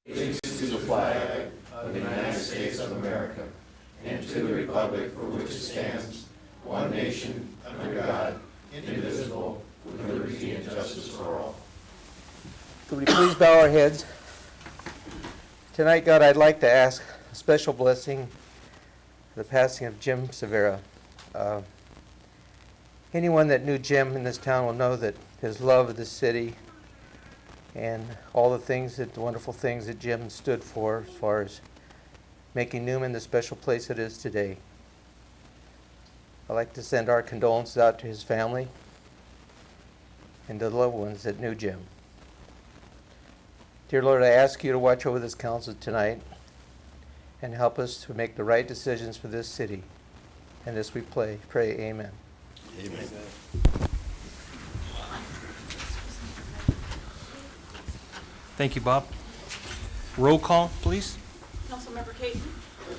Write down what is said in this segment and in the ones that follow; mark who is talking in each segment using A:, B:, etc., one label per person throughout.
A: allegiance to the flag of the United States of America and to the republic for which it stands, one nation, under God, indivisible, with liberty and justice for all.
B: Could we please bow our heads? Tonight, God, I'd like to ask a special blessing for the passing of Jim Severa. Anyone that knew Jim in this town will know that his love of the city and all the wonderful things that Jim stood for as far as making Newman the special place it is today. I'd like to send our condolences out to his family and to the loved ones that knew Jim. Dear Lord, I ask you to watch over this council tonight and help us to make the right decisions for this city. And this we pray, amen.
A: Amen.
C: Thank you, Bob. Roll call, please.
D: Councilmember Caton.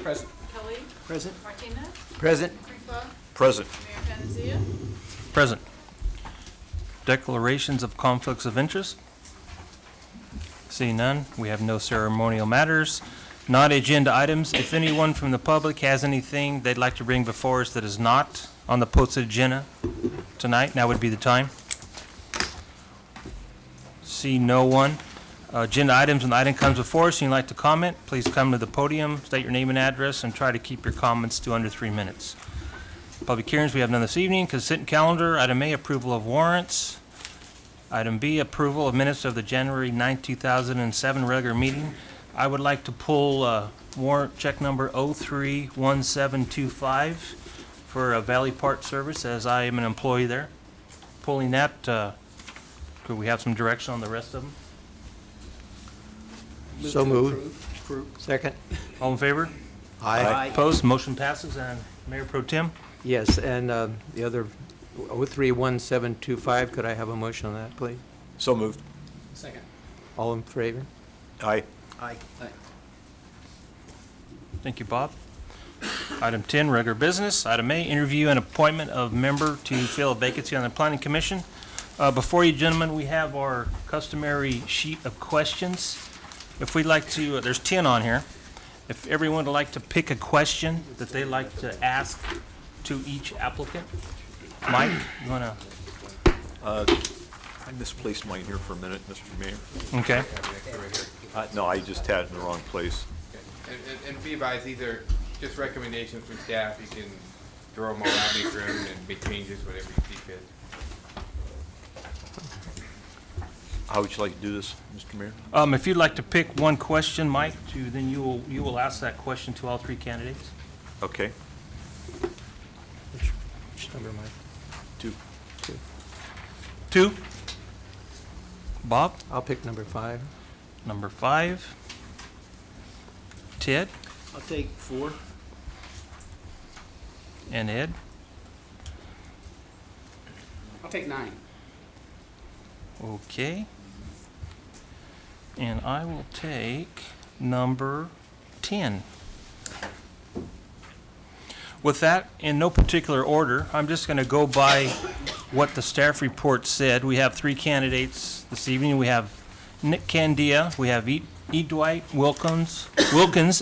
B: Present.
D: Kelly.
B: Present.
D: Martinez.
B: Present.
D: Ripa.
A: Present.
D: Mayor Panazia.
C: Present. Declarations of conflicts of interest. Seeing none, we have no ceremonial matters. Not agenda items. If anyone from the public has anything they'd like to bring before us that is not on the posted agenda tonight, now would be the time. See no one. Agenda items, when the item comes before us and you'd like to comment, please come to the podium, state your name and address, and try to keep your comments to under 3 minutes. Public hearings, we have none this evening. Consent calendar. Item A, approval of warrants. Item B, approval of minutes of the January 9, 2007 regular meeting. I would like to pull warrant check number 031725 for a Valley Park service, as I am an employee there. Pulling that, could we have some direction on the rest of them?
B: So moved. Second.
C: All in favor?
B: Aye.
C: Opposed? Motion passes. And Mayor Pro Tem?
B: Yes, and the other 031725, could I have a motion on that, please?
A: So moved.
B: Second. All in favor?
A: Aye.
B: Aye.
C: Thank you, Bob. Item 10, regular business. Item A, interview and appointment of member to fill a vacancy on the Planning Commission. Before you gentlemen, we have our customary sheet of questions. If we'd like to, there's 10 on here. If everyone would like to pick a question that they'd like to ask to each applicant. Mike, you want to?
E: I misplaced mine here for a minute, Mr. Mayor.
C: Okay.
E: No, I just had it in the wrong place.
F: And be advised, these are just recommendations from staff. You can throw them all out, make room, and make changes, whatever you see fit.
E: How would you like to do this, Mr. Mayor?
C: If you'd like to pick one question, Mike, then you will ask that question to all three candidates.
E: Okay.
B: Which number, Mike?
E: 2.
C: 2. Bob?
B: I'll pick number 5.
C: Number 5. Ted?
G: I'll take 4.
C: And Ed?
G: I'll take 9.
C: Okay. And I will take number 10. With that, in no particular order, I'm just going to go by what the staff report said. We have 3 candidates this evening. We have Nick Candia, we have E. Dwight Wilkins,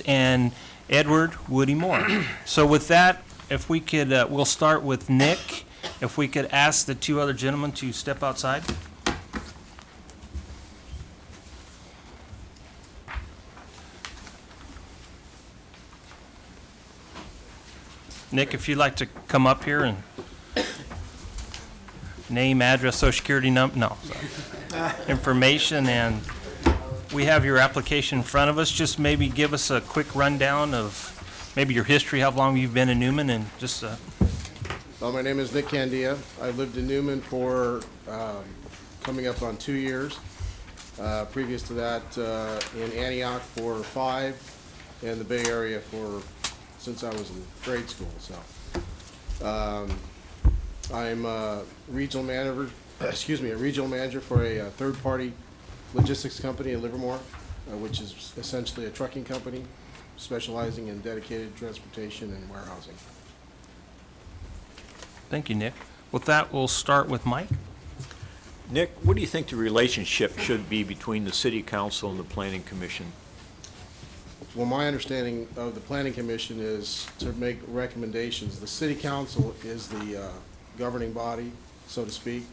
C: and Edward Woody Moore. So with that, if we could, we'll start with Nick. If we could ask the 2 other gentlemen to step outside. Nick, if you'd like to come up here and name, address, social security number, no, sorry. Information, and we have your application in front of us. Just maybe give us a quick rundown of maybe your history, how long you've been in Newman, and just
H: Well, my name is Nick Candia. I lived in Newman for coming up on 2 years. Previous to that, in Antioch for 5, and the Bay Area since I was in grade school. So, I'm a regional manager. A regional manager for a third-party logistics company in Livermore, which is essentially a trucking company specializing in dedicated transportation and warehousing.
C: thank you, Nick. With that, we'll start with Mike.
E: Nick, what do you think the relationship should be between the City Council and the Planning Commission?
H: well, my understanding of the planning commission is to make recommendations. The city council is the governing body, so to speak,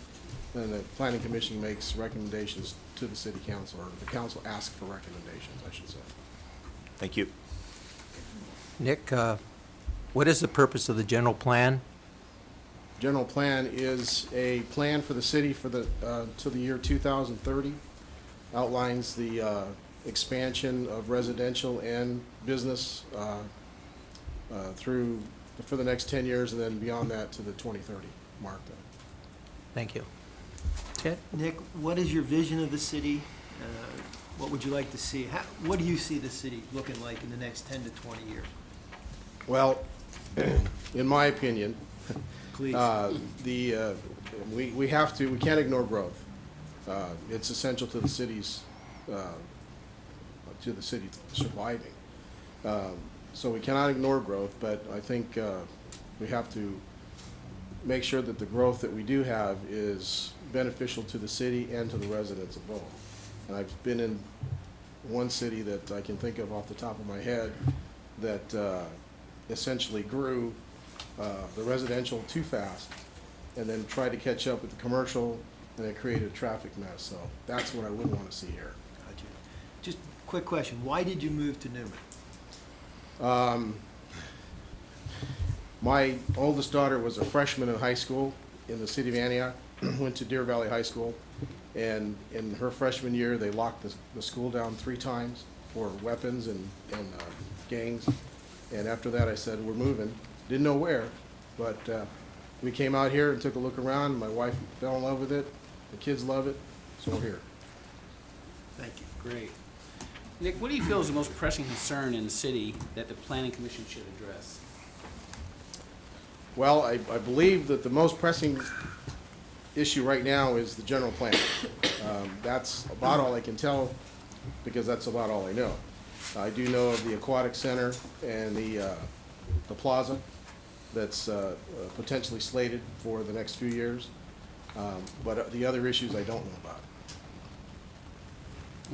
H: and the planning commission makes recommendations to the city council, or the council asks for recommendations, I should say.
E: Thank you.
B: Nick, what is the purpose of the general plan?
H: General plan is a plan for the city for the, to the year 2030, outlines the expansion of residential and business through, for the next 10 years, and then beyond that to the 2030 mark.
B: Thank you. Ted?
I: Nick, what is your vision of the city? What would you like to see? What do you see the city looking like in the next 10 to 20 years?
H: Well, in my opinion,
I: Please.
H: we have to, we can't ignore growth. It's essential to the city's, surviving. So we cannot ignore growth, but I think we have to make sure that the growth that we do have is beneficial to the city and to the residents of both. And I've been in one city that I can think of off the top of my head that essentially grew the residential too fast and then tried to catch up with the commercial, and it created a traffic mess. So that's what I wouldn't want to see here.
I: Gotcha. Just quick question. Why did you move to Newman?
H: My oldest daughter was a freshman in high school in the city of Antioch, went to Deer Valley High School, and in her freshman year, they locked the school down 3 times for weapons and gangs. And after that, I said, we're moving. Didn't know where, but we came out here and took a look around. My wife fell in love with it. The kids love it, so we're here.
I: Thank you.
G: Great. Nick, what do you feel is the most pressing concern in the city that the planning commission should address?
H: Well, I believe that the most pressing issue right now is the general plan. That's about all I can tell, because that's about all I know. I do know of the aquatic center and the plaza that's potentially slated for the next few years, but the other issues I don't know about.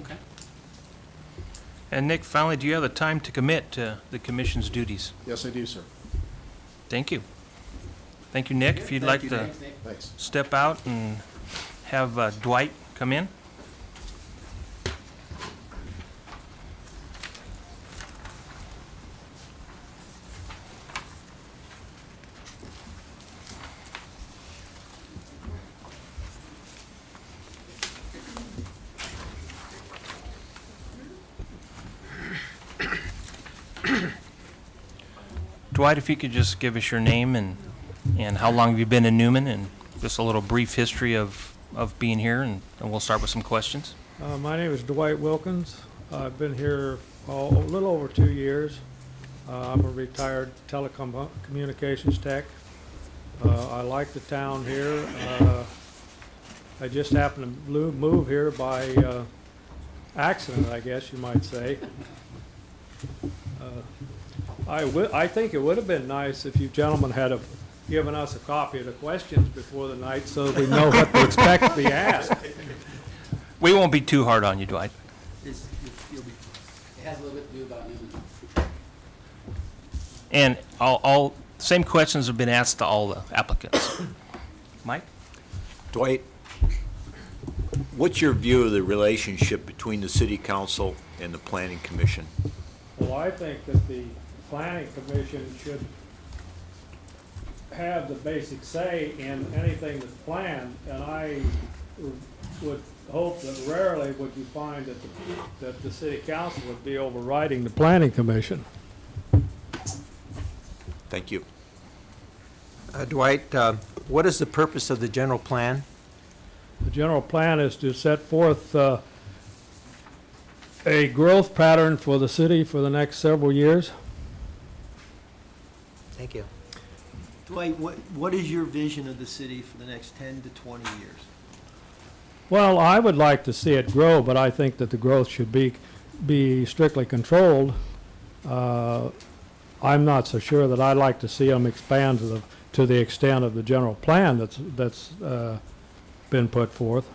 G: Okay.
C: And Nick, finally, do you have the time to commit to the commission's duties?
H: Yes, I do, sir.
C: Thank you. Thank you, Nick. If you'd like to
G: Thanks, Nick.
H: Thanks.
C: step out and have Dwight come in. Dwight, if you could just give us your name and how long have you been in Newman, and just a little brief history of being here, and we'll start with some questions.
J: My name is Dwight Wilkins. I've been here a little over 2 years. I'm a retired telecommunications tech. I like the town here. I just happened to move here by accident, I guess you might say. I think it would have been nice if you gentlemen had have given us a copy of the questions before the night so that we know what to expect to be asked.
C: We won't be too hard on you, Dwight.
G: It has a little bit to do about Newman.
C: And all same questions have been asked to all the applicants. Mike?
E: Dwight, what's your view of the relationship between the city council and the planning commission?
J: Well, I think that the planning commission should have the basic say in anything that's planned, and I would hope that rarely would you find that the city council would be overriding the planning commission.
E: Thank you.
B: Dwight, what is the purpose of the general plan?
J: The general plan is to set forth a growth pattern for the city for the next several years.
B: Thank you.
I: Dwight, what is your vision of the city for the next 10 to 20 years?
J: Well, I would like to see it grow, but I think that the growth should be strictly controlled. I'm not so sure that I'd like to see them expand to the extent of the general plan that's been put forth.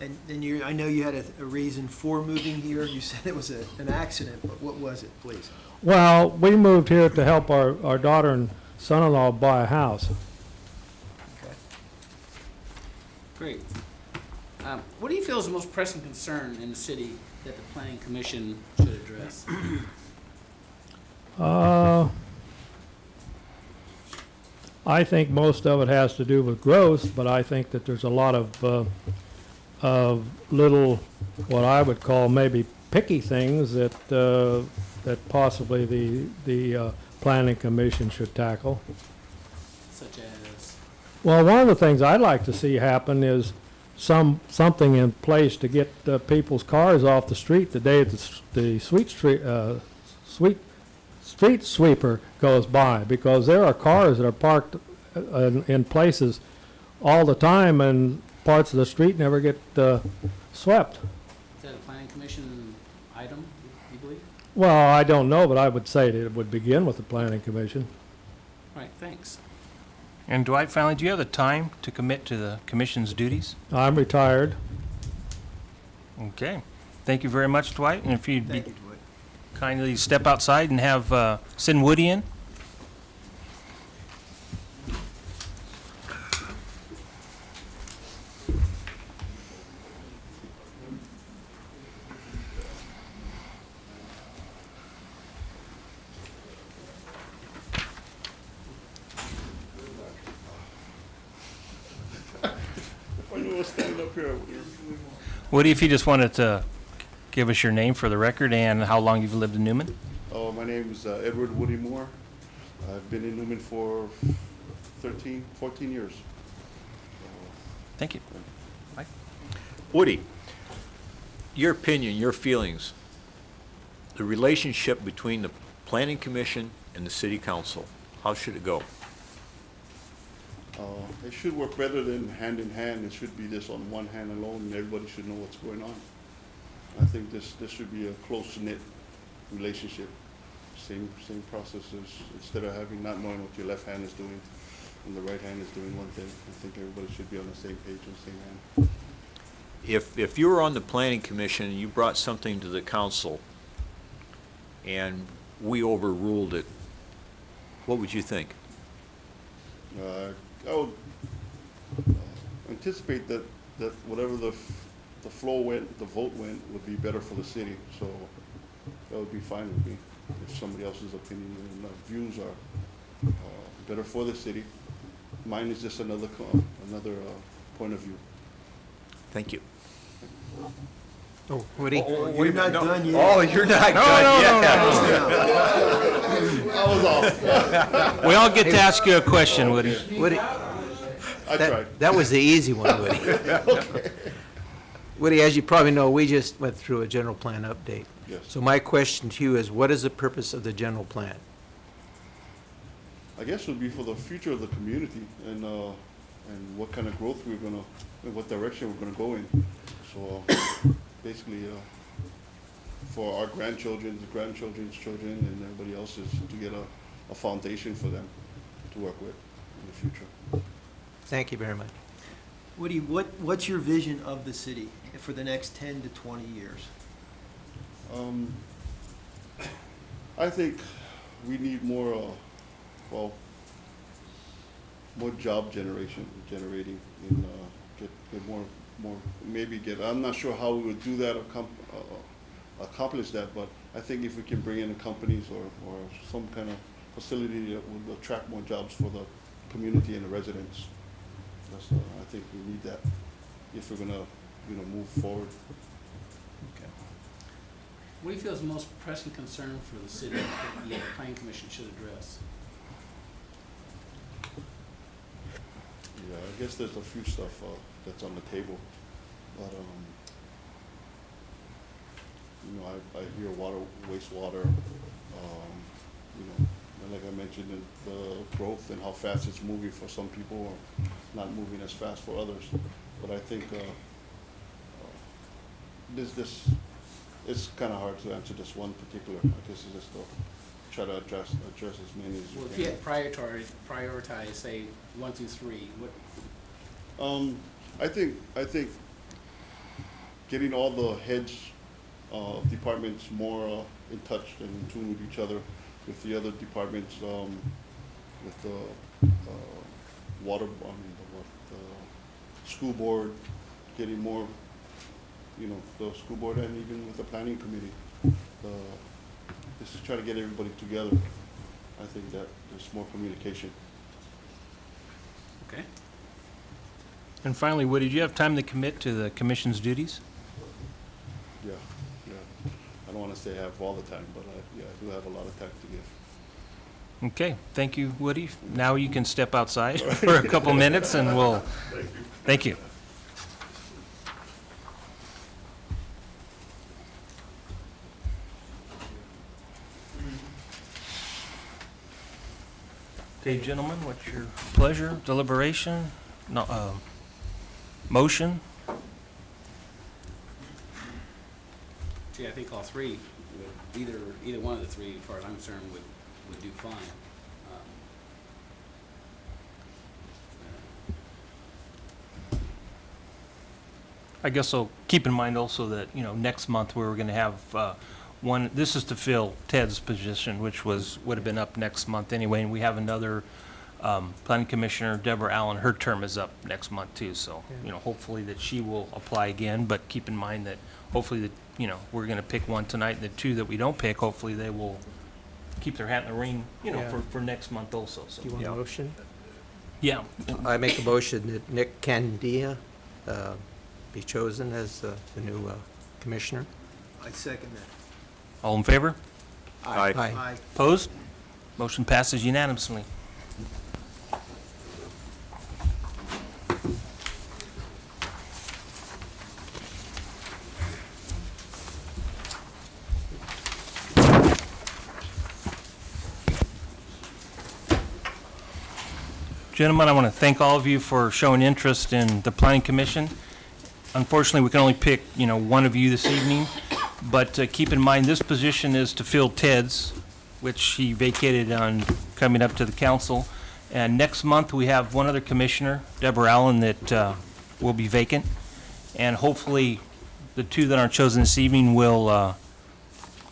I: And I know you had a reason for moving here. You said it was an accident, but what was it, please?
J: Well, we moved here to help our daughter and son-in-law buy a house.
I: Okay.
G: Great. What do you feel is the most pressing concern in the city that the planning commission should address?
J: I think most of it has to do with growth, but I think that there's a lot of little, what I would call maybe picky things that that possibly the planning commission should tackle.
G: Such as,
J: Well, one of the things I'd like to see happen is something in place to get people's cars off the street the day the street sweeper goes by, because there are cars that are parked in places all the time, and parts of the street never get swept.
G: is that a planning commission item, you believe?
J: Well, I don't know, but I would say that it would begin with the planning commission.
G: All right, thanks.
C: And Dwight, finally, do you have the time to commit to the commission's duties?
J: I'm retired.
C: Okay. Thank you very much, Dwight. And if you'd be
I: Thank you, Dwight.
C: kindly step outside and have send Woody in. Woody, if you just wanted to give us your name for the record and how long you've lived in Newman.
K: Oh, my name is Edward Woody Moore. I've been in Newman for 14 years.
C: Thank you. Mike?
E: Woody, your opinion, your feelings, the relationship between the planning commission and the city council, how should it go?
K: It should work better than hand in hand. It should be this on one hand alone, and everybody should know what's going on. I think this should be a close-knit relationship. Same processes, instead of having not knowing what your left hand is doing and the right hand is doing one thing. I think everybody should be on the same page and same hand.
E: If you were on the planning commission and you brought something to the council and we overruled it, what would you think?
K: I would anticipate that whatever the flow went, the vote went, would be better for the city. So that would be fine with me if somebody else's opinion and views are better for the city. Mine is just another point of view.
E: Thank you.
B: Oh, Woody?
I: You're not done yet.
E: Oh, you're not done yet.
K: I was off.
C: We all get to ask you a question, Woody.
B: Woody,
K: I tried.
B: that was the easy one, Woody.
K: Okay.
B: Woody, as you probably know, we just went through a general plan update.
K: Yes.
B: So my question to you is, what is the purpose of the general plan?
K: I guess it would be for the future of the community and what kind of growth we're gonna, in what direction we're gonna go in. So basically, for our grandchildren's children and everybody else's, to get a foundation for them to work with in the future.
B: Thank you very much.
I: Woody, what's your vision of the city for the next 10 to 20 years?
K: I think we need more, more job generating, and get more, I'm not sure how we would do that or accomplish that, but I think if we can bring in companies or some kind of facility that will attract more jobs for the community and the residents. I think we need that if we're gonna, move forward.
G: Okay. What do you feel is the most pressing concern for the city that the planning commission should address?
K: Yeah, I guess there's a few stuff that's on the table, but I hear wastewater, and like I mentioned, the growth and how fast it's moving for some people, or not moving as fast for others. But I think it's kind of hard to answer this one particular. I guess it's just to try to address as many as you
G: Well,
K: can.
G: if you had prioritize, say, 1 through 3, what?
K: I think getting all the heads of departments more in touch and in tune with each other, with the other departments, with the water, the school board, getting more, the school board and even with the planning committee. Just to try to get everybody together. I think that there's more communication.
G: Okay.
C: And finally, Woody, did you have time to commit to the commission's duties?
K: Yeah. I don't want to say I have all the time, but I do have a lot of time to give.
C: Okay, thank you, Woody. Now you can step outside for a couple minutes and we'll, thank you. Okay, gentlemen, what's your pleasure, deliberation, no, motion?
G: Gee, I think all three, either one of the three, as far as I'm concerned, would do fine.
C: I guess I'll keep in mind also that, next month we're gonna have, one, this is to fill Ted's position, which would have been up next month anyway, and we have another, planning commissioner, Deborah Allen, her term is up next month too, so, hopefully that she will apply again, but keep in mind that hopefully that, we're gonna pick one tonight, and the two that we don't pick, hopefully they will keep their hat in the ring,
B: Yeah.
C: for next month also, so.
B: Do you want a motion?
C: Yeah,
B: I make a motion that Nick Candia be chosen as the new commissioner.
I: I second that.
C: all in favor?
B: Aye.
I: Aye.
C: Opposed? Motion passes unanimously. Gentlemen, I want to thank all of you for showing interest in the Planning Commission. Unfortunately, we can only pick, one of you this evening, but keep in mind, this position is to fill Ted's, which he vacated on coming up to the council. And next month, we have one other commissioner, Deborah Allen, that will be vacant. And hopefully, the two that aren't chosen this evening will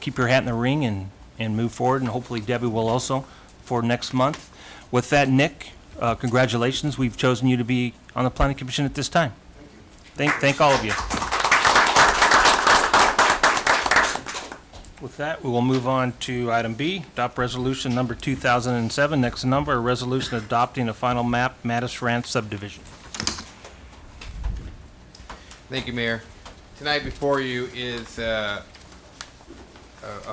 C: keep your hat in the ring and move forward, and hopefully Debbie will also for next month. With that, Nick, congratulations. We've chosen you to be on the Planning Commission at this time. Thank all of you. With that, we will move on to item B, adopt resolution number 2007. Next number, a resolution adopting a final map, Mattis Ranch subdivision.
F: Thank you, Mayor. Tonight before you is a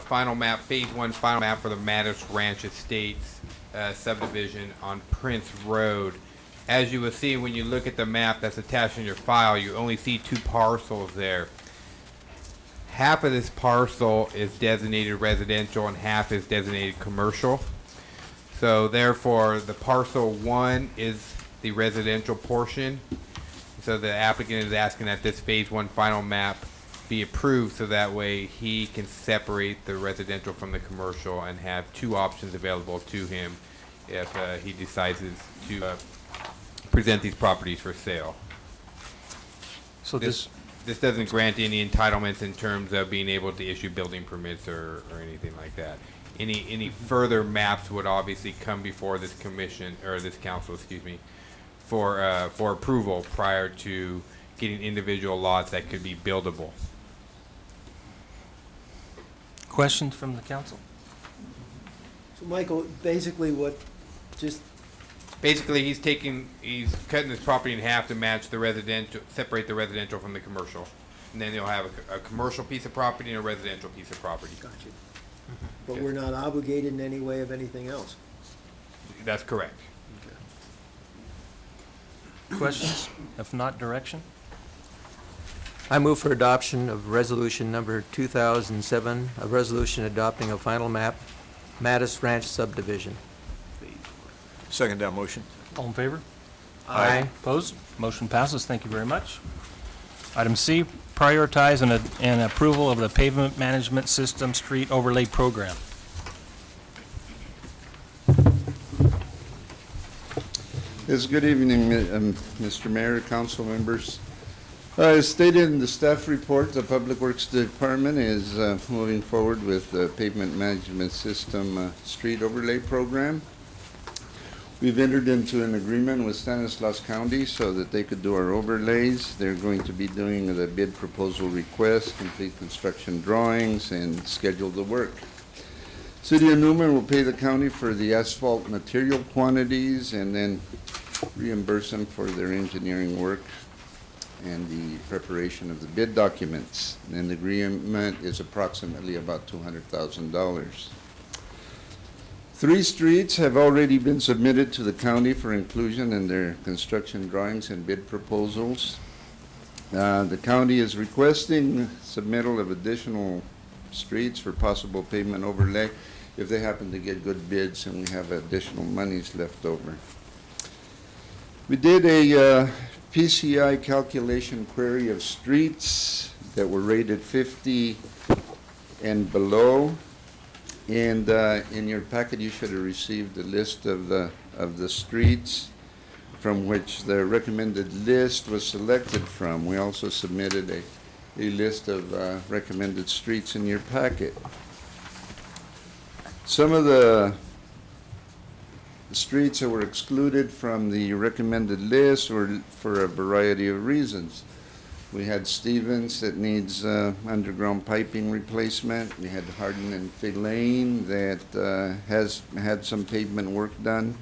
F: final map, Phase 1 final map for the Mattis Ranch Estates subdivision on Prince Road. As you will see when you look at the map that's attached in your file, you only see two parcels there. Half of this parcel is designated residential and half is designated commercial. So therefore, the parcel 1 is the residential portion. So the applicant is asking that this Phase 1 final map be approved so that way he can separate the residential from the commercial and have two options available to him if he decides to present these properties for sale.
C: So
F: This doesn't grant any entitlements in terms of being able to issue building permits or anything like that. Any further maps would obviously come before this commission, or this council, excuse me, for approval prior to getting individual lots that could be buildable.
C: Questions from the council?
I: So Michael, basically
F: Basically, he's cutting this property in half to match the residential, separate the residential from the commercial. And then he'll have a commercial piece of property and a residential piece of property.
I: Gotcha. But we're not obligated in any way of anything else.
F: That's correct.
C: Questions? If not, direction?
B: I move for adoption of resolution number 2007, a resolution adopting a final map, Mattis Ranch subdivision.
E: Second that motion.
C: All in favor?
B: Aye.
C: Opposed? Motion passes. Thank you very much. Item C, prioritize and approval of the pavement management system street overlay program.
K: Yes, good evening, Mr. Mayor, council members.
L: As stated in the staff report, the Public Works Department is moving forward with the Pavement Management System Street Overlay Program. We've entered into an agreement with Stanislaus County so that they could do our overlays. They're going to be doing the bid proposal request, complete construction drawings, and schedule the work. City of Newman will pay the county for the asphalt material quantities and then reimburse them for their engineering work and the preparation of the bid documents. And the agreement is approximately about $200,000. 3 streets have already been submitted to the county for inclusion in their construction drawings and bid proposals. The county is requesting submittal of additional streets for possible pavement overlay if they happen to get good bids and we have additional monies left over. We did a PCI calculation query of streets that were rated 50 and below. And in your packet, you should have received a list of the streets from which the recommended list was selected from. We also submitted a list of recommended streets in your packet. Some of the streets that were excluded from the recommended list were for a variety of reasons. We had Stevens that needs underground piping replacement. We had Hardin and Fay Lane that has had some pavement work done.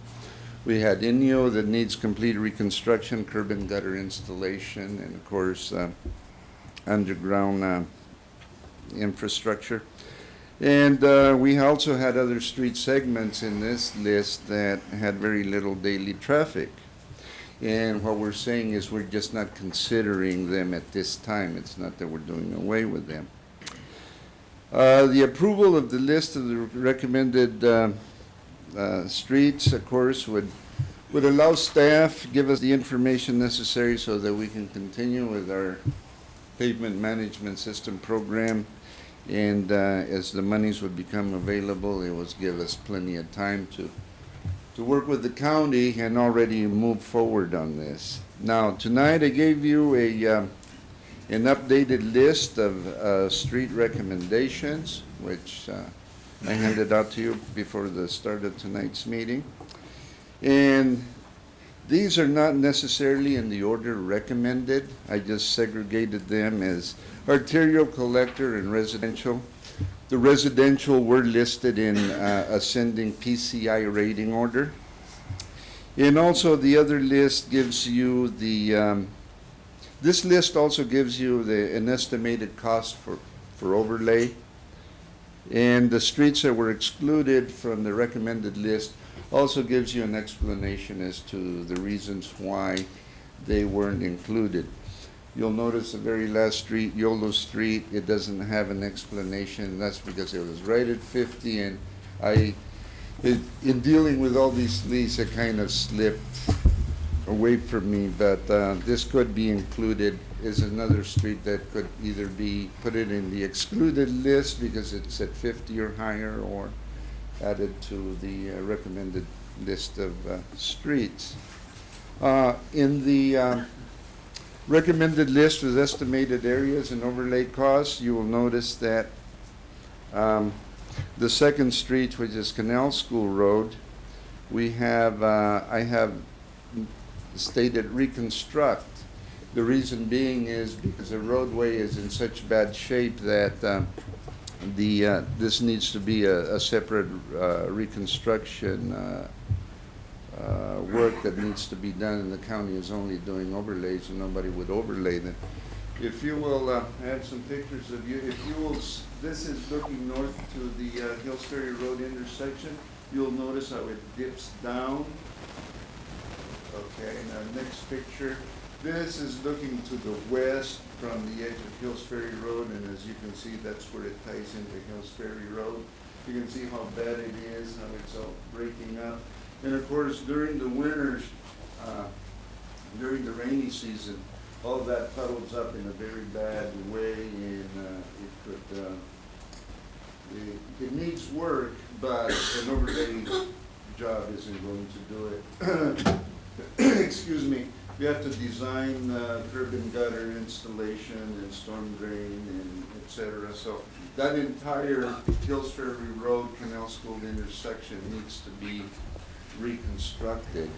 L: We had Inyo that needs complete reconstruction, curb and gutter installation, and of course underground infrastructure. And we also had other street segments in this list that had very little daily traffic. And what we're saying is we're just not considering them at this time. It's not that we're doing away with them. The approval of the list of the recommended streets, of course, would allow staff, give us the information necessary so that we can continue with our pavement management system program. And as the monies would become available, it would give us plenty of time to work with the county and already move forward on this. Now, tonight I gave you an updated list of street recommendations, which I handed out to you before the start of tonight's meeting. And these are not necessarily in the order recommended. I just segregated them as arterial, collector, and residential. The residential were listed in ascending PCI rating order. And also the other list gives you the, this list also gives you an estimated cost for overlay. And the streets that were excluded from the recommended list also gives you an explanation as to the reasons why they weren't included. You'll notice the very last street, Yolo Street, it doesn't have an explanation. That's because it was rated 50, and in dealing with all these lists, it kind of slipped away from me. But this could be included as another street that could either be put it in the excluded list because it's at 50 or higher, or added to the recommended list of streets. In the recommended list with estimated areas and overlay costs, you will notice that the second street, which is Canal School Road, we have, I have stated reconstruct. The reason being is because the roadway is in such bad shape that this needs to be a separate reconstruction work that needs to be done, and the county is only doing overlays, and nobody would overlay them. If you will, I have some pictures of you. If you will, this is looking north to the Hills Ferry Road intersection. You'll notice how it dips down. Okay, now next picture. This is looking to the west from the edge of Hills Ferry Road, and as you can see, that's where it ties into Hills Ferry Road. You can see how bad it is, how it's all breaking up. And of course, during the winters, during the rainy season, all of that puddles up in a very bad way, and it needs work, but an overlay job isn't going to do it. Excuse me. we have to design curb and gutter installation and storm drain and et cetera. So that entire Hills Ferry Road, Canal School intersection needs to be reconstructed.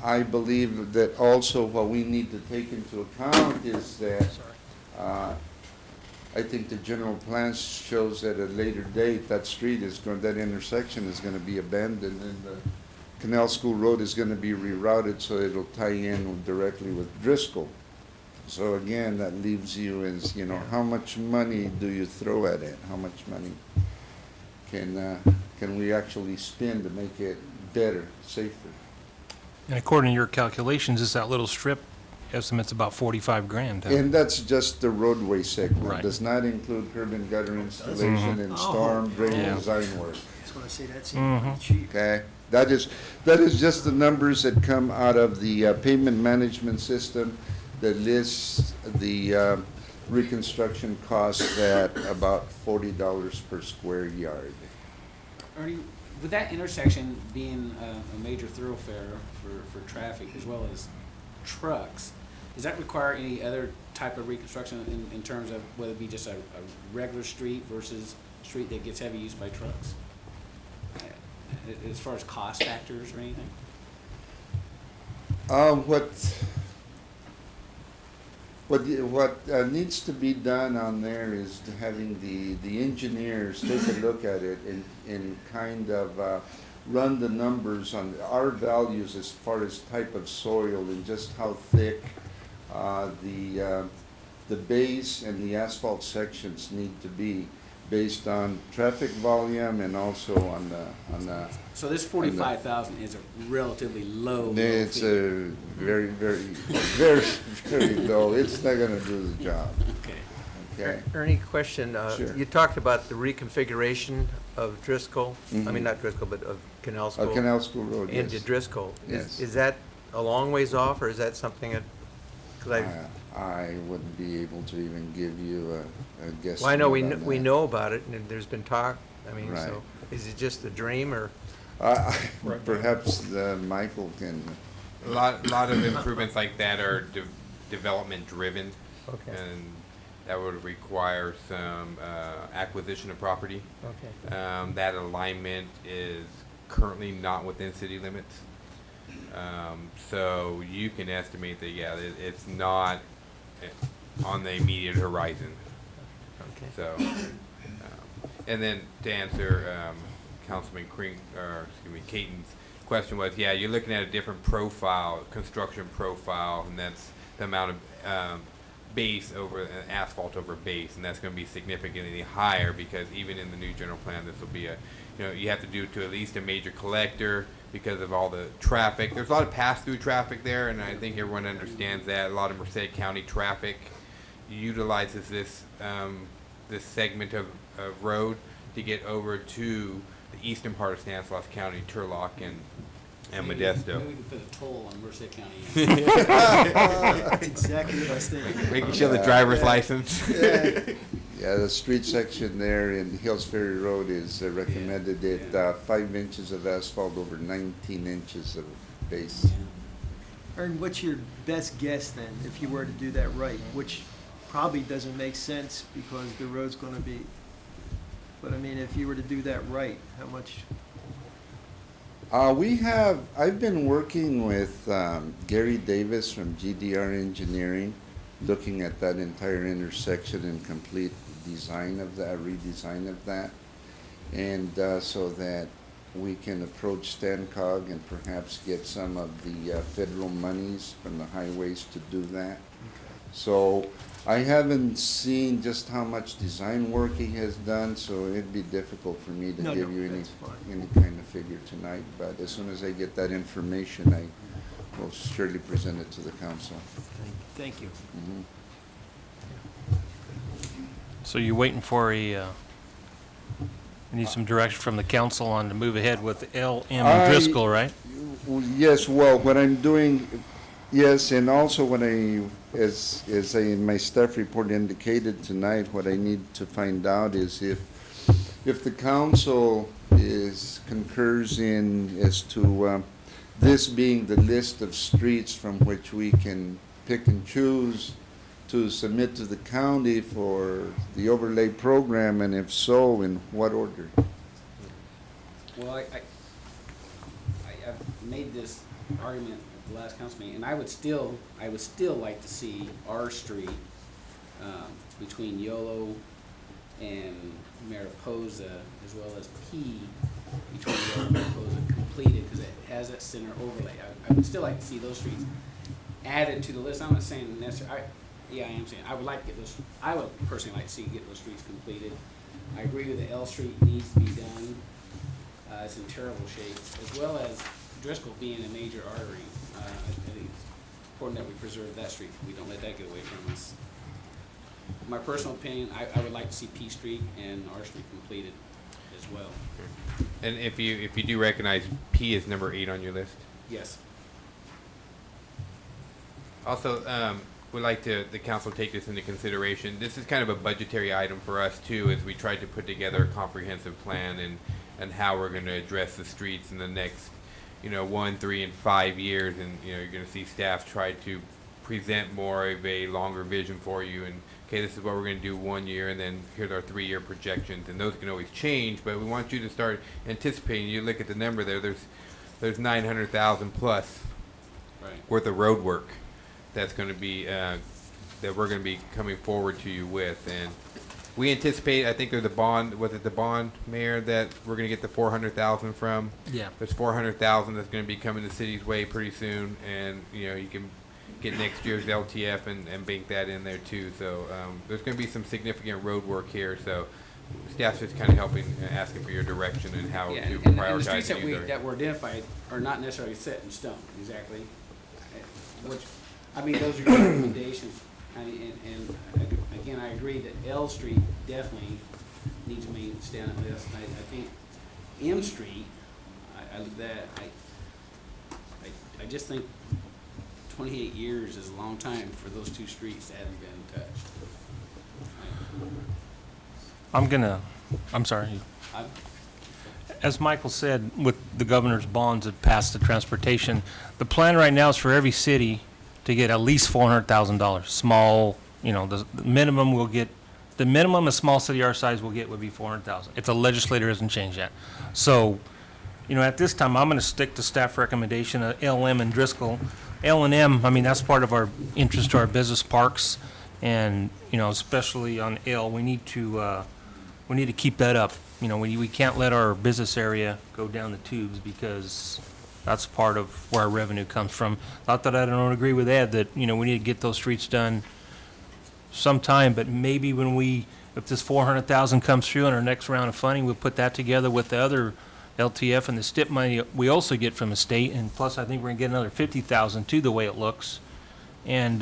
L: I believe that also what we need to take into account is that I think the general plan shows at a later date that that intersection is going to be abandoned, and the Canal School Road is going to be rerouted so it'll tie in directly with Driscoll. So again, that leaves you as, how much money do you throw at it? How much money can we actually spend to make it better, safer?
C: And according to your calculations, is that little strip estimate's about 45 grand. Huh?
L: And that's just the roadway segment.
C: Right.
L: Does not include curb and gutter installation and storm drain
C: Yeah.
L: design work.
I: I was gonna say, that seems pretty cheap.
L: Okay, that is just the numbers that come out of the payment management system that lists the reconstruction costs at about $40 per square yard.
G: Ernie, with that intersection being a major thoroughfare for traffic as well as trucks, does that require any other type of reconstruction in terms of whether it be just a regular street versus a street that gets heavy use by trucks? As far as cost factors or anything?
L: What needs to be done on there is to having the engineers take a look at it and kind of run the numbers on our values as far as type of soil and just how thick the base and the asphalt sections need to be based on traffic volume and also on the.
G: So this 45,000 is a relatively low.
L: It's
G: figure.
L: a very, very, very, very low. It's not gonna do the job.
G: Okay.
L: Okay.
B: Ernie, question.
L: Sure.
B: You talked about the reconfiguration of Driscoll, I
L: Mhm.
B: mean, not Driscoll, but of Canal School.
L: Canal School Road,
B: Into
L: yes.
B: Driscoll.
L: Yes.
B: Is that a long ways off, or is that something that, because
L: I wouldn't be able to even give you a guess.
B: well, I know we know about it, and there's been talk, I mean,
L: Right.
B: so, is it just a dream, or?
L: Perhaps Michael can.
F: A lot of improvements like that are development driven.
B: Okay.
F: And that would require some acquisition of property.
B: Okay.
F: That alignment is currently not within city limits. So you can estimate that, yeah, it's not on the immediate horizon.
B: Okay.
F: So, and then to answer Councilman Caton's question was, yeah, you're looking at a different profile, construction profile, and that's the amount of base over asphalt over base, and that's going to be significantly higher because even in the new general plan, this will be you have to do to at least a major collector because of all the traffic. There's a lot of pass-through traffic there, and I think everyone understands that. A lot of Merced County traffic utilizes this this segment of road to get over to the eastern part of Stanislaus County, Turlock and Modesto.
G: Maybe we could put a toll on Merced County.
I: That's exactly what I was thinking.
F: Making sure the driver's license.
L: Yeah, the street section there in Hills Ferry Road is recommended at 5 inches of asphalt over 19 inches of base.
I: Ern, what's your best guess then, if you were to do that right? Which probably doesn't make sense because the road's gonna be, but I mean, if you were to do that right, how much?
L: I've been working with Gary Davis from GDR Engineering, looking at that entire intersection and complete design of that, redesign of that. And so that we can approach StanCog and perhaps get some of the federal monies from the highways to do that. So I haven't seen just how much design work he has done, so it'd be difficult for me to
I: No,
L: give
I: no,
L: you
I: that's fine.
L: any kind of figure tonight. But as soon as I get that information, I will surely present it to the council.
I: Thank you.
L: Mhm.
C: So you're waiting for you need some direction from the council on to move ahead with LM and Driscoll, right?
L: Yes, well, what I'm doing, yes, and also what as I, in my staff report indicated tonight, what I need to find out is if the council concurs in as to this being the list of streets from which we can pick and choose to submit to the county for the overlay program, and if so, in what order?
G: Well, I've made this argument at the last council meeting, and I would still like to see our street, between Yolo and Mariposa, as well as P between Yolo and Mariposa completed, because it has that center overlay. I would still like to see those streets added to the list. I'm not saying necessarily, I am saying, I would like to get those, I would personally like to see get those streets completed. I agree with the L Street needs to be done. It's in terrible shape, as well as Driscoll being a major artery. I think it's important that we preserve that street. We don't let that get away from us. My personal opinion, I would like to see P Street and R Street completed as well.
F: And if you do recognize P is number 8 on your list.
G: Yes.
F: Also, would like the council take this into consideration. This is kind of a budgetary item for us too, as we try to put together a comprehensive plan and how we're going to address the streets in the next, 1, 3, and 5 years. And you're going to see staff try to present more of a longer vision for you. And okay, this is what we're going to do 1 year, and then here's our 3-year projections. And those can always change, but we want you to start anticipating. You look at the number there. There's 900,000 plus worth of road work that's going to be that we're going to be coming forward to you with. And we anticipate, I think there's a bond, was it the bond, Mayor, that we're going to get the 400,000 from?
C: Yeah.
F: There's 400,000 that's going to be coming the city's way pretty soon, and you can get next year's LTF and bank that in there too. So there's going to be some significant road work here. So staff's just kind of helping, asking for your direction and how to
G: And
F: prioritize
G: the streets
F: these areas.
G: that were identified are not necessarily set in stone, exactly. Those are your recommendations. And again, I agree that L Street definitely needs to stay on the list. I think M Street, I just think 28 years is a long time for those two streets that haven't been touched.
C: I'm sorry.
G: I-
C: As Michael said, with the governor's bonds that passed the transportation, the plan right now is for every city to get at least $400,000. Small, the minimum the minimum a small city our size will get would be $400,000. If the legislator hasn't changed that. So, at this time, I'm going to stick to staff recommendation of LM and Driscoll. L&M, that's part of our interest to our business parks, and especially on L, we need to keep that up. We can't let our business area go down the tubes, because that's part of where our revenue comes from. Not that I don't agree with Ed that we need to get those streets done sometime, but maybe if this 400,000 comes through in our next round of funding, we'll put that together with the other LTF and the STIP money we also get from the state, and plus I think we're gonna get another 50,000 too, the way it looks. And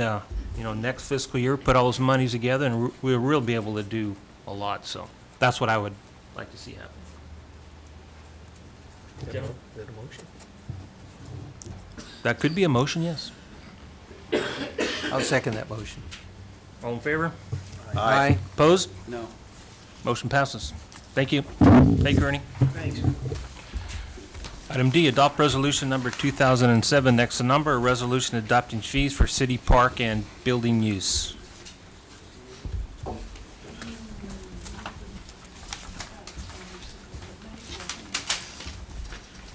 C: next fiscal year, put all those monies together, and we'll really be able to do a lot. So that's what I would like to see happen.
B: Is that a motion?
C: That could be a motion, yes.
B: I'll second that motion.
C: All in favor?
B: Aye.
C: Opposed?
G: No.
C: Motion passes. Thank you. Thank you, Ernie.
I: Thanks.
C: Item D, adopt resolution number 2007, next to number, a resolution adopting fees for city park and building use.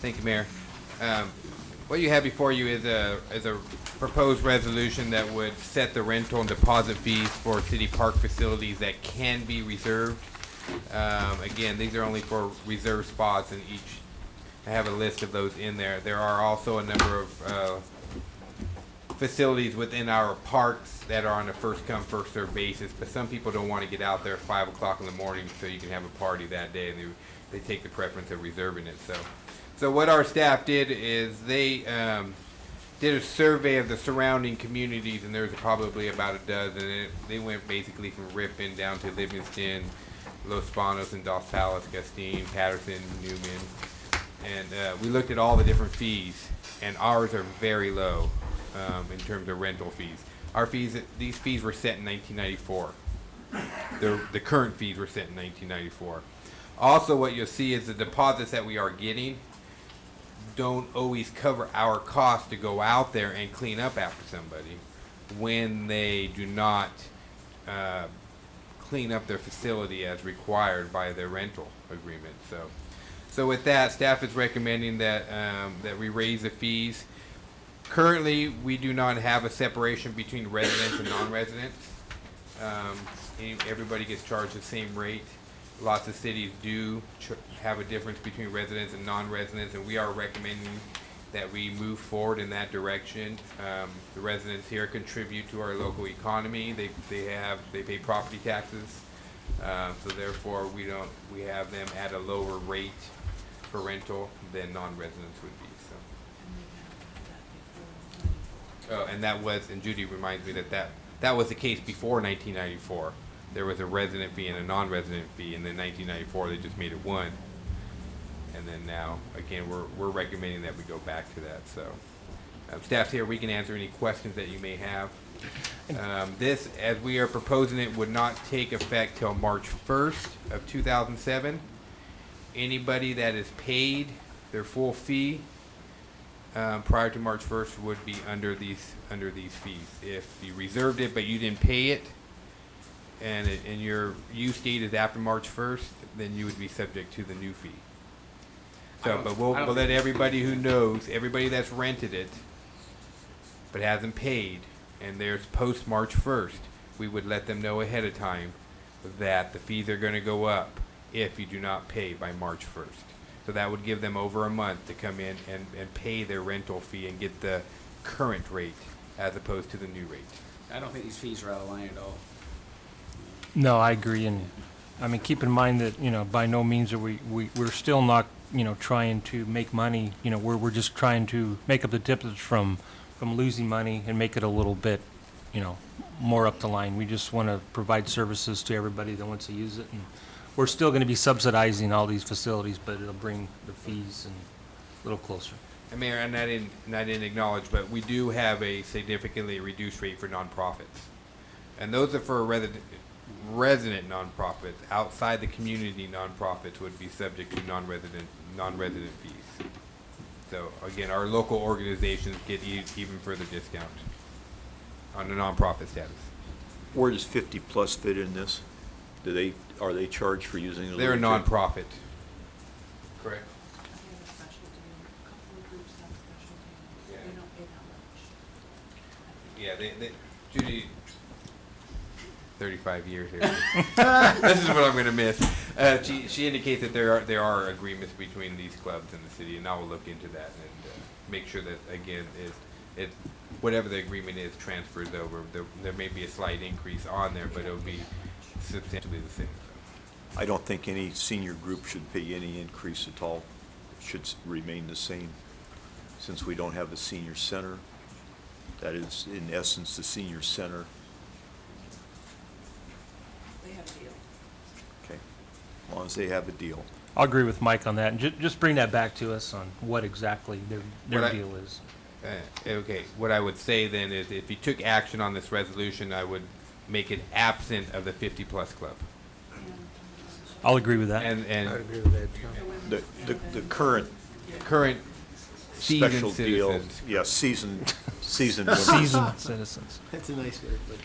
F: Thank you, Mayor. What you have before you is a proposed resolution that would set the rental and deposit fees for city park facilities that can be reserved. Again, these are only for reserved spots, and I have a list of those in there. There are also a number of facilities within our parks that are on a first-come, first-served basis, but some people don't want to get out there at 5 o'clock in the morning so you can have a party that day, and they take the preference of reserving it. So what our staff did is they did a survey of the surrounding communities, and there's probably about a dozen, and they went basically from Ripon down to Livingston, Los Banos, and Dos Palos, Gustine, Patterson, Newman. And we looked at all the different fees, and ours are very low in terms of rental fees. These fees were set in 1994. The current fees were set in 1994. Also, what you'll see is the deposits that we are getting. don't always cover our cost to go out there and clean up after somebody when they do not clean up their facility as required by their rental agreement. So with that, staff is recommending that that we raise the fees. Currently, we do not have a separation between residents and non-residents. Everybody gets charged the same rate. Lots of cities do have a difference between residents and non-residents, and we are recommending that we move forward in that direction. The residents here contribute to our local economy. They pay property taxes, so therefore we have them at a lower rate for rental than non-residents would be. So. Oh, and that was, and Judy reminds me that was the case before 1994. There was a resident fee and a non-resident fee, and then 1994 they just made it one. And then now, again, we're recommending that we go back to that. So, staff's here. We can answer any questions that you may have. This, as we are proposing it, would not take effect till March 1st of 2007. Anybody that is paid their full fee prior to March 1st would be under these fees. If you reserved it but you didn't pay it, and your use date is after March 1st, then you would be subject to the new fee. So, but we'll let everybody who knows, everybody that's rented it but hasn't paid, and there's post March 1st, we would let them know ahead of time that the fees are going to go up if you do not pay by March 1st. So that would give them over a month to come in and pay their rental fee and get the current rate as opposed to the new rate.
G: I don't think these fees are out of line at all.
C: No, I agree, and I mean, keep in mind that, you know, by no means are we're still not, you know, trying to make money. You know, we're just trying to make up the difference from losing money and make it a little bit, you know, more up the line. We just want to provide services to everybody that wants to use it, and we're still going to be subsidizing all these facilities, but it'll bring the fees a little closer.
F: And Mayor, and I didn't acknowledge, but we do have a significantly reduced rate for nonprofits, and those are for resident nonprofits. Outside the community, nonprofits would be subject to non-resident fees. So again, our local organizations get even further discount on the nonprofit status.
E: Where does 50 Plus fit in this? Are they charged for using the?
F: They're a nonprofit. Correct. Yeah, they Judy, 35 years here. This is what I'm going to miss. She indicates that there are agreements between these clubs and the city, and I will look into that and make sure that, again, it whatever the agreement is transfers over. There may be a slight increase on there, but it'll be substantially the same.
E: I don't think any senior group should pay any increase at all. It should remain the same. Since we don't have a senior center, that is in essence the senior center.
D: They have a deal.
E: Okay, as long as they have a deal.
C: I'll agree with Mike on that, and just bring that back to us on what exactly their deal is.
F: Okay, what I would say then is if you took action on this resolution, I would make it absent of the 50 Plus Club.
C: I'll agree with that.
F: And
B: I agree with that, too.
E: The current
F: seasoned
E: special deal,
F: citizens.
E: yeah, seasoned
C: Seasoned citizens.
I: That's a nice way to put it.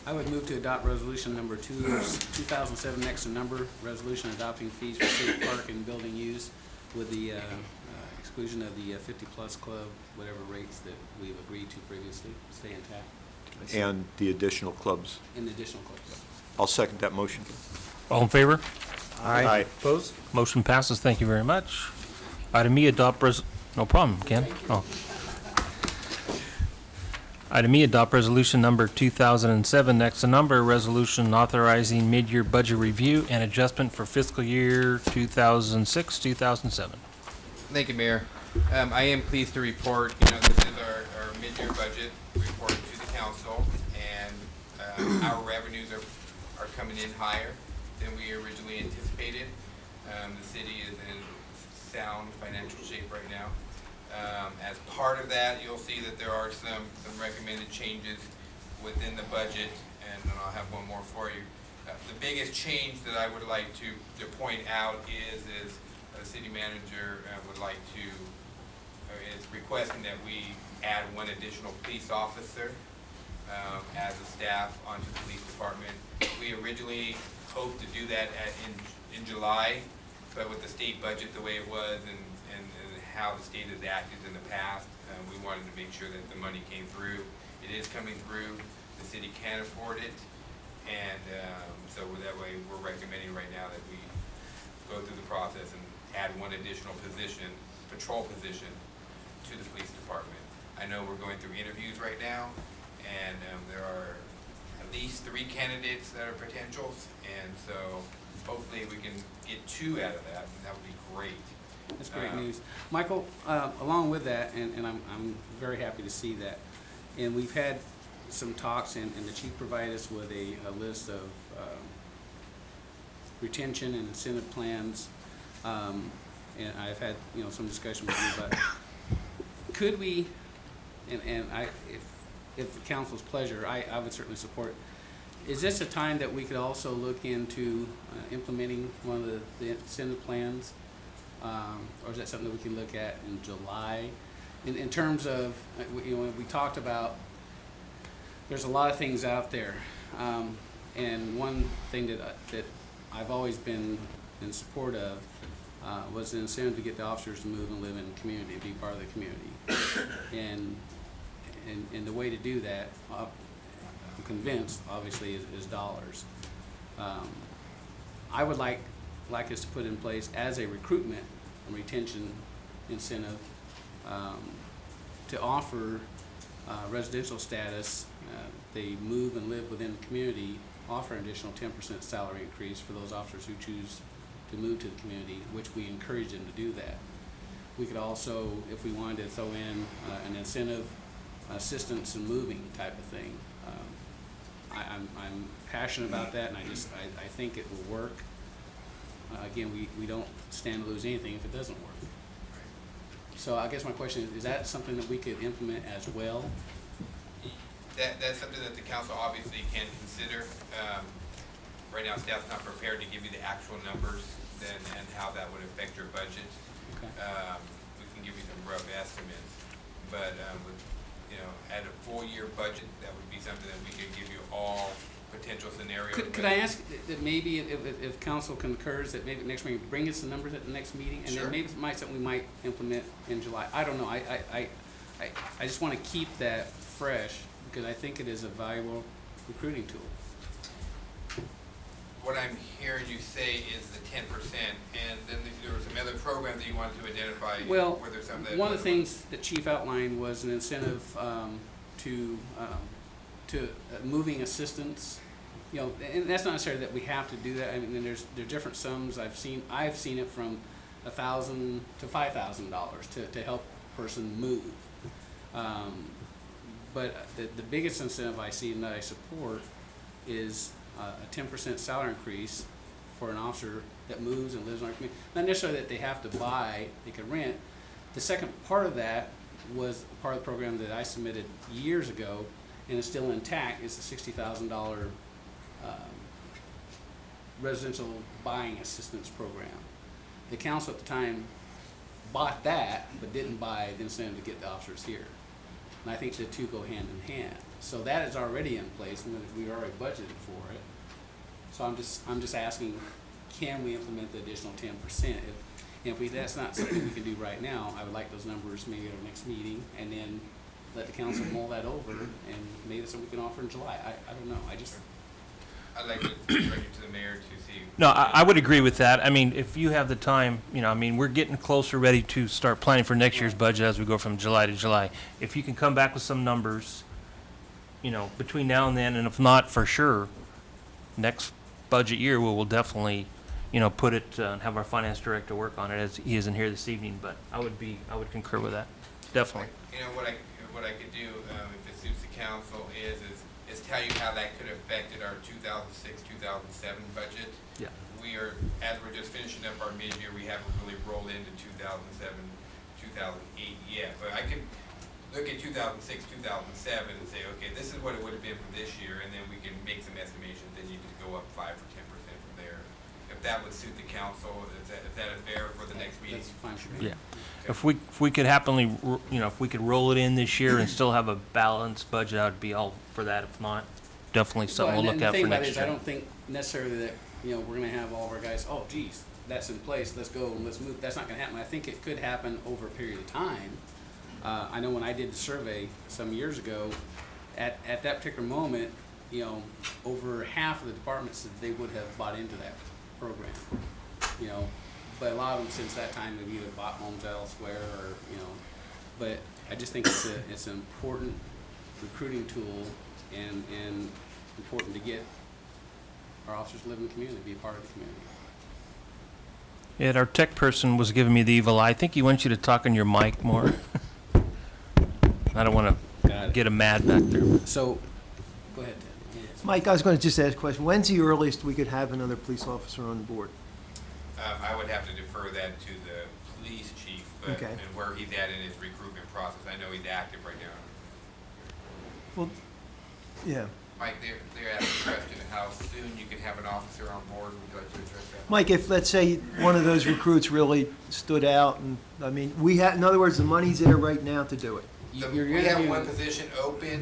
G: I would move to adopt resolution number 2007 next to number, resolution adopting fees for city park and building use with the exclusion of the 50 Plus Club, whatever rates that we've agreed to previously stay intact.
E: and the additional clubs.
G: In the additional clubs.
E: I'll second that motion.
C: All in favor?
E: Aye.
B: Opposed?
C: Motion passes. Thank you very much. Item E, no problem, Ken. Oh. Item E, adopt resolution number 2007, next to number, resolution authorizing mid-year budget review and adjustment for fiscal year 2006-2007.
F: Thank you, Mayor. I am pleased to report, this is our mid-year budget report to the council, and our revenues are coming in higher than we originally anticipated. The city is in sound financial shape right now. As part of that, you'll see that there are some recommended changes within the budget, and then I'll have one more for you. The biggest change that I would like to point out is the city manager would like to it's requesting that we add one additional police officer as a staff onto the police department. We originally hoped to do that in July, but with the state budget the way it was and how the state has acted in the past, we wanted to make sure that the money came through. It is coming through. The city can afford it, and so that way we're recommending right now that we go through the process and add one additional position, patrol position, to the police department. I know we're going through interviews right now, and there are at least 3 candidates that are potentials, and so hopefully we can get 2 out of that, and that would be great.
G: That's great news. Michael, along with that, and I'm very happy to see that, and we've had some talks, and the chief provided us with a list of retention and incentive plans, and I've had, some discussion with you, but could we, and if the council's pleasure, I would certainly support, is this a time that we could also look into implementing one of the incentive plans? Or is that something that we can look at in July? In terms of, we talked about, there's a lot of things out there. And one thing that I've always been in support of was the incentive to get the officers to move and live in the community, be part of the community. And the way to do that, I'm convinced, obviously, is dollars. I would like us to put in place as a recruitment and retention incentive to offer residential status. They move and live within the community, offer an additional 10% salary increase for those officers who choose to move to the community, which we encourage them to do that. We could also, if we wanted to throw in an incentive, assistance in moving type of thing. I'm passionate about that, and I think it will work. Again, we don't stand to lose anything if it doesn't work. So I guess my question is that something that we could implement as well?
F: That's something that the council obviously can consider. Right now, staff's not prepared to give you the actual numbers and how that would affect your budget.
G: Okay.
F: We can give you some rough estimates, but at a full year budget, that would be something that we could give you all potential scenarios.
G: Could I ask that maybe if council concurs that maybe next meeting, bring us the numbers at the next meeting, and
F: Sure.
G: then maybe it might something we might implement in July. I don't know. I just want to keep that fresh because I think it is a valuable recruiting tool.
F: What I'm hearing you say is the 10%, and then there were some other programs that you wanted to identify.
G: Well,
F: were there some that
G: one of the things that Chief outlined was an incentive to moving assistance. And that's not necessarily that we have to do that. I mean, there are different sums. I've seen it from $1,000 to $5,000 to help a person move. But the biggest incentive I see and that I support is a 10% salary increase for an officer that moves and lives in our community. Not necessarily that they have to buy, they can rent. The second part of that was part of the program that I submitted years ago, and it's still intact. It's a $60,000 residential buying assistance program. The council at the time bought that, but didn't buy the incentive to get the officers here. And I think the two go hand in hand. So that is already in place, and we already budgeted for it. So I'm just asking, can we implement the additional 10%? If that's not something we can do right now, I would like those numbers maybe at our next meeting, and then let the council mull that over, and maybe that's something we can offer in July. I don't know.
F: I'd like to bring it to the mayor to see.
C: No, I would agree with that. I mean, if you have the time, we're getting closer, ready to start planning for next year's budget as we go from July to July. If you can come back with some numbers, between now and then, and if not, for sure, next budget year, we'll definitely, put it, and have our finance director work on it, as he isn't here this evening, but I would concur with that, definitely.
F: What I could do, if it suits the council, is tell you how that could have affected our 2006-2007 budget.
C: Yeah.
F: As we're just finishing up our mid-year, we haven't really rolled into 2007-2008 yet. But I could look at 2006-2007 and say, okay, this is what it would have been for this year, and then we can make some estimations. Then you could go up 5 or 10% from there. If if that would suit the council, is that a fair for the next meeting?
G: That's fine for me.
C: Yeah. If we could happily, if we could roll it in this year and still have a balanced budget, I'd be all for that. If not, definitely something we'll look at for next
G: I
C: year.
G: don't think necessarily that, we're gonna have all of our guys, oh geez, that's in place, let's go and let's move. That's not gonna happen. I think it could happen over a period of time. I know when I did the survey some years ago, at that particular moment, over half of the departments said they would have bought into that program. But a lot of them since that time have either bought homes elsewhere or, but I just think it's an important recruiting tool and important to get our officers to live in the community, be a part of the community.
C: Ed, our tech person was giving me the evil eye. I think he wants you to talk on your mic more. I don't want to get him mad back there.
G: So, go ahead, Ted.
I: Mike, I was going to just ask a question. When's the earliest we could have another police officer on board?
F: I would have to defer that to the police chief, but,
I: Okay.
F: and where he's at in his recruitment process. I know he's active right now.
I: Well, yeah.
F: Mike, they're asking a question, how soon you can have an officer on board, would you like to address that?
I: Mike, if, let's say, one of those recruits really stood out, and, I mean, in other words, the money's there right now to do it.
F: We have one position open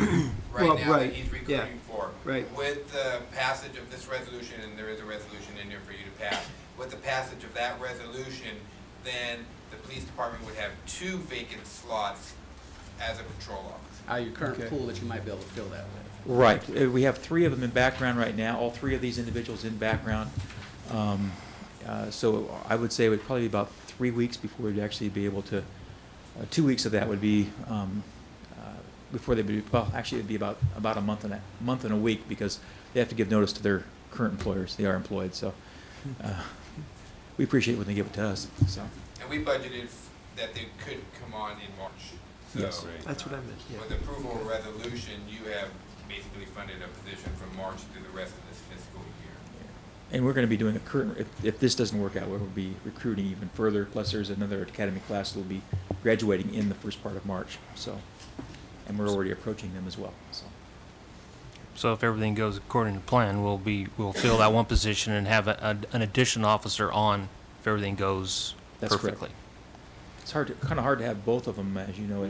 F: right
I: Well,
F: now
I: right,
F: that he's
I: yeah,
F: recruiting for.
I: right.
F: With the passage of this resolution, and there is a resolution in there for you to pass, with the passage of that resolution, then the police department would have 2 vacant slots as a patrol officer.
G: Out of your current
I: Okay.
G: pool that you might be able to fill that with.
M: Right. We have 3 of them in background right now, all 3 of these individuals in background. So I would say it would probably be about 3 weeks before we'd actually be able to, 2 weeks of that would be, before they'd be, well, actually it'd be about a month and a week, because they have to give notice to their current employers. They are employed, so we appreciate when they give it to us, so.
F: And we budgeted that they could come on in March. So
M: Yes.
I: That's what I meant, yeah.
F: with approval of resolution, you have basically funded a position from March through the rest of this fiscal year.
M: And we're going to be doing a current, if this doesn't work out, we'll be recruiting even further, plus there's another academy class that will be graduating in the first part of March, so. And we're already approaching them as well, so.
C: So if everything goes according to plan, we'll fill that one position and have an additional officer on if everything goes
M: That's correct.
C: perfectly.
M: It's kind of hard to have both of them, as you know,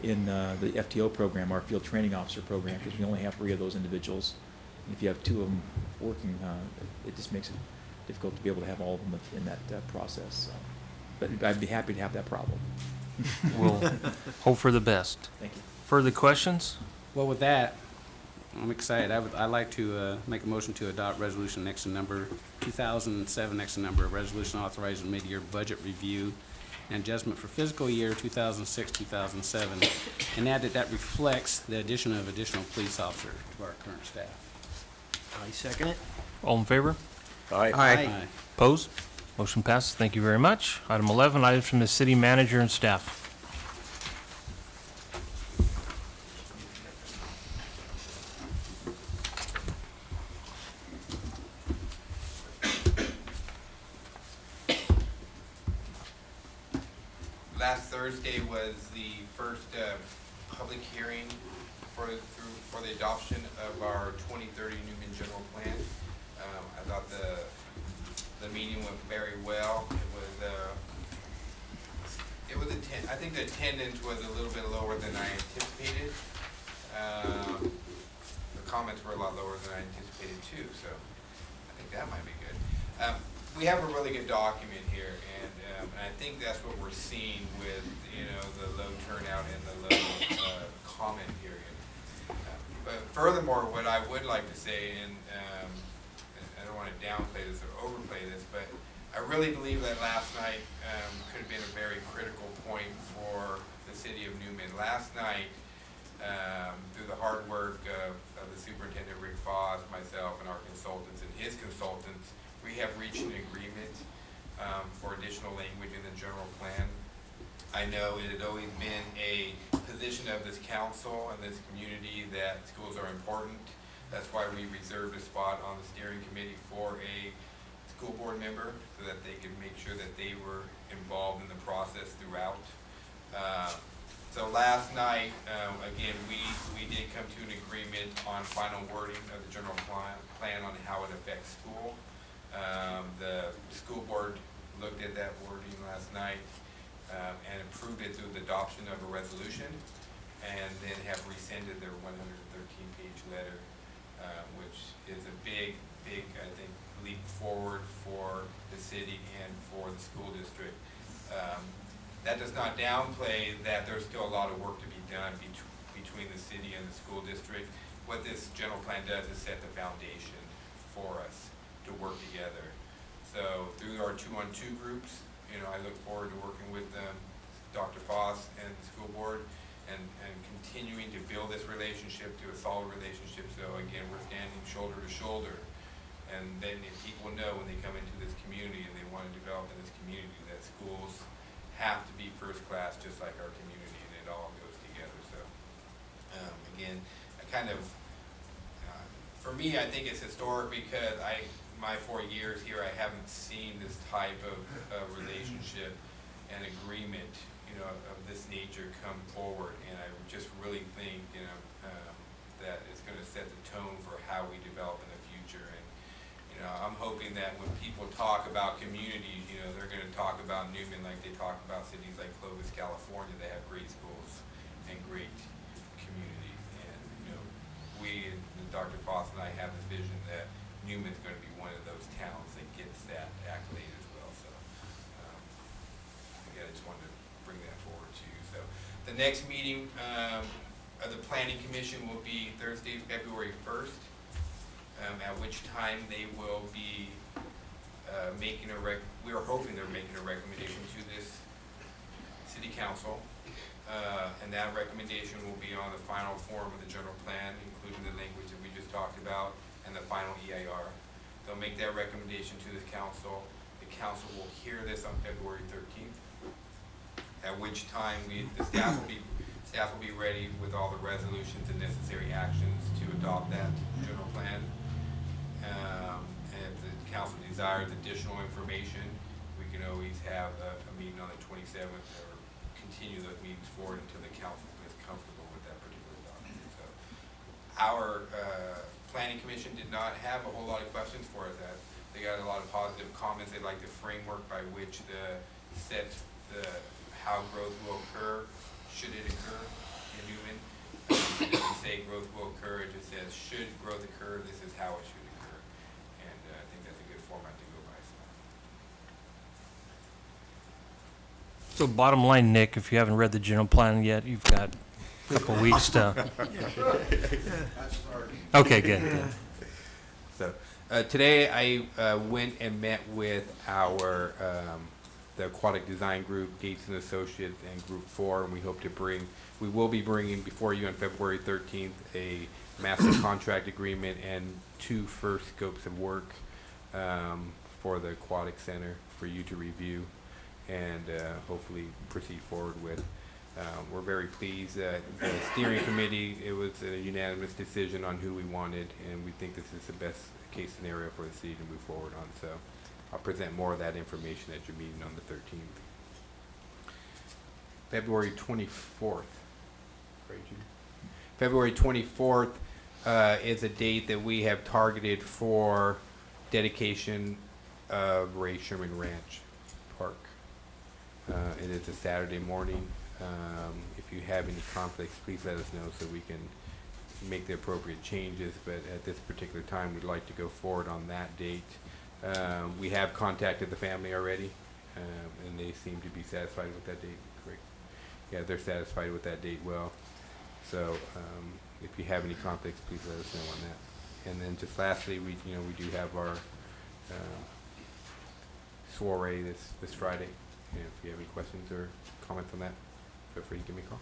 M: in the FTO program, our field training officer program, because we only have 3 of those individuals. If you have 2 of them working, it just makes it difficult to be able to have all of them in that process. So. But I'd be happy to have that problem.
C: We'll hope for the best.
M: Thank you.
C: Further questions?
G: Well, with that, I'm excited. I'd like to make a motion to adopt resolution next to number 2007, next to number, a resolution authorizing mid-year budget review and adjustment for fiscal year 2006, 2007, and add that reflects the addition of additional police officers to our current staff.
I: I second it.
C: All in favor?
G: Aye.
C: Opposed? Motion passes. Thank you very much. Item 11, items from the city manager and staff.
F: Last Thursday was the first public hearing for the adoption of our 2030 Newman General Plan. I thought the meeting went very well. I think the attendance was a little bit lower than I anticipated. The comments were a lot lower than I anticipated too, so I think that might be good. We have a really good document here, and I think that's what we're seeing with, the low turnout and the low comment period. But furthermore, what I would like to say, and I don't want to downplay this or overplay this, but I really believe that last night could have been a very critical point for the city of Newman. Last night, through the hard work of the superintendent, Rick Foss, myself, and our consultants and his consultants, we have reached an agreement for additional language in the general plan. I know it had always been a position of this council and this community that schools are important. That's why we reserved a spot on the steering committee for a school board member, so that they could make sure that they were involved in the process throughout. So last night, again, we did come to an agreement on final wording of the general plan on how it affects school. The school board looked at that wording last night and approved it through the adoption of a resolution, and then have rescinded their 113-page letter, which is a big, I think, leap forward for the city and for the school district. That does not downplay that there's still a lot of work to be done between the city and the school district. What this general plan does is set the foundation for us to work together. So through our 2-on-2 groups, I look forward to working with Dr. Foss and the school board and continuing to build this relationship to a solid relationship. So again, we're standing shoulder to shoulder. And then if people know when they come into this community and they want to develop in this community that schools have to be first class just like our community, and it all goes together. So again, I kind of, for me, I think it's historic because my 4 years here, I haven't seen this type of relationship and agreement, of this nature come forward. And I just really think, that it's going to set the tone for how we develop in the future. And I'm hoping that when people talk about communities, they're going to talk about Newman like they talk about cities like Clovis, California. They have great schools and great communities. And, we, and Dr. Foss and I have this vision that Newman's going to be one of those towns that gets that accolade as well. So, again, I just wanted to bring that forward to you. So, the next meeting of the Planning Commission will be Thursday, February 1st. At which time they will be we are hoping they're making a recommendation to this city council, and that recommendation will be on the final form of the general plan, including the language that we just talked about, and the final EIR. They'll make that recommendation to the council. The council will hear this on February 13th, at which time the staff will be ready with all the resolutions and necessary actions to adopt that general plan. And if the council desires additional information, we can always have a meeting on the 27th or continue those meetings forward until the council is comfortable with that particular document. So our planning commission did not have a whole lot of questions for us. They got a lot of positive comments. They like the framework by which how growth will occur, should it occur in Newman. It doesn't say growth will occur, it just says should growth occur, this is how it should occur. And I think that's a good format to go by.
C: So bottom line, Nick, if you haven't read the general plan yet, you've got a couple weeks to. Okay, good.
F: So today I went and met with our the aquatic design group, Gates and Associates, and Group 4, and we will be bringing before you on February 13th a master contract agreement and 2 first scopes of work for the aquatic center for you to review and hopefully proceed forward with. We're very pleased that the steering committee, it was a unanimous decision on who we wanted, and we think this is the best case scenario for the city to move forward on. So I'll present more of that information at your meeting on the 13th. February 24th. February 24th is a date that we have targeted for dedication of Ray Sherman Ranch Park. It is a Saturday morning. If you have any conflicts, please let us know so we can make the appropriate changes, but at this particular time we'd like to go forward on that date. We have contacted the family already, and they seem to be satisfied with that date. Great. Yeah, they're satisfied with that date well. So if you have any conflicts, please let us know on that. And then just lastly, we do have our soiree this Friday. And if you have any questions or comments on that, feel free to give me a call.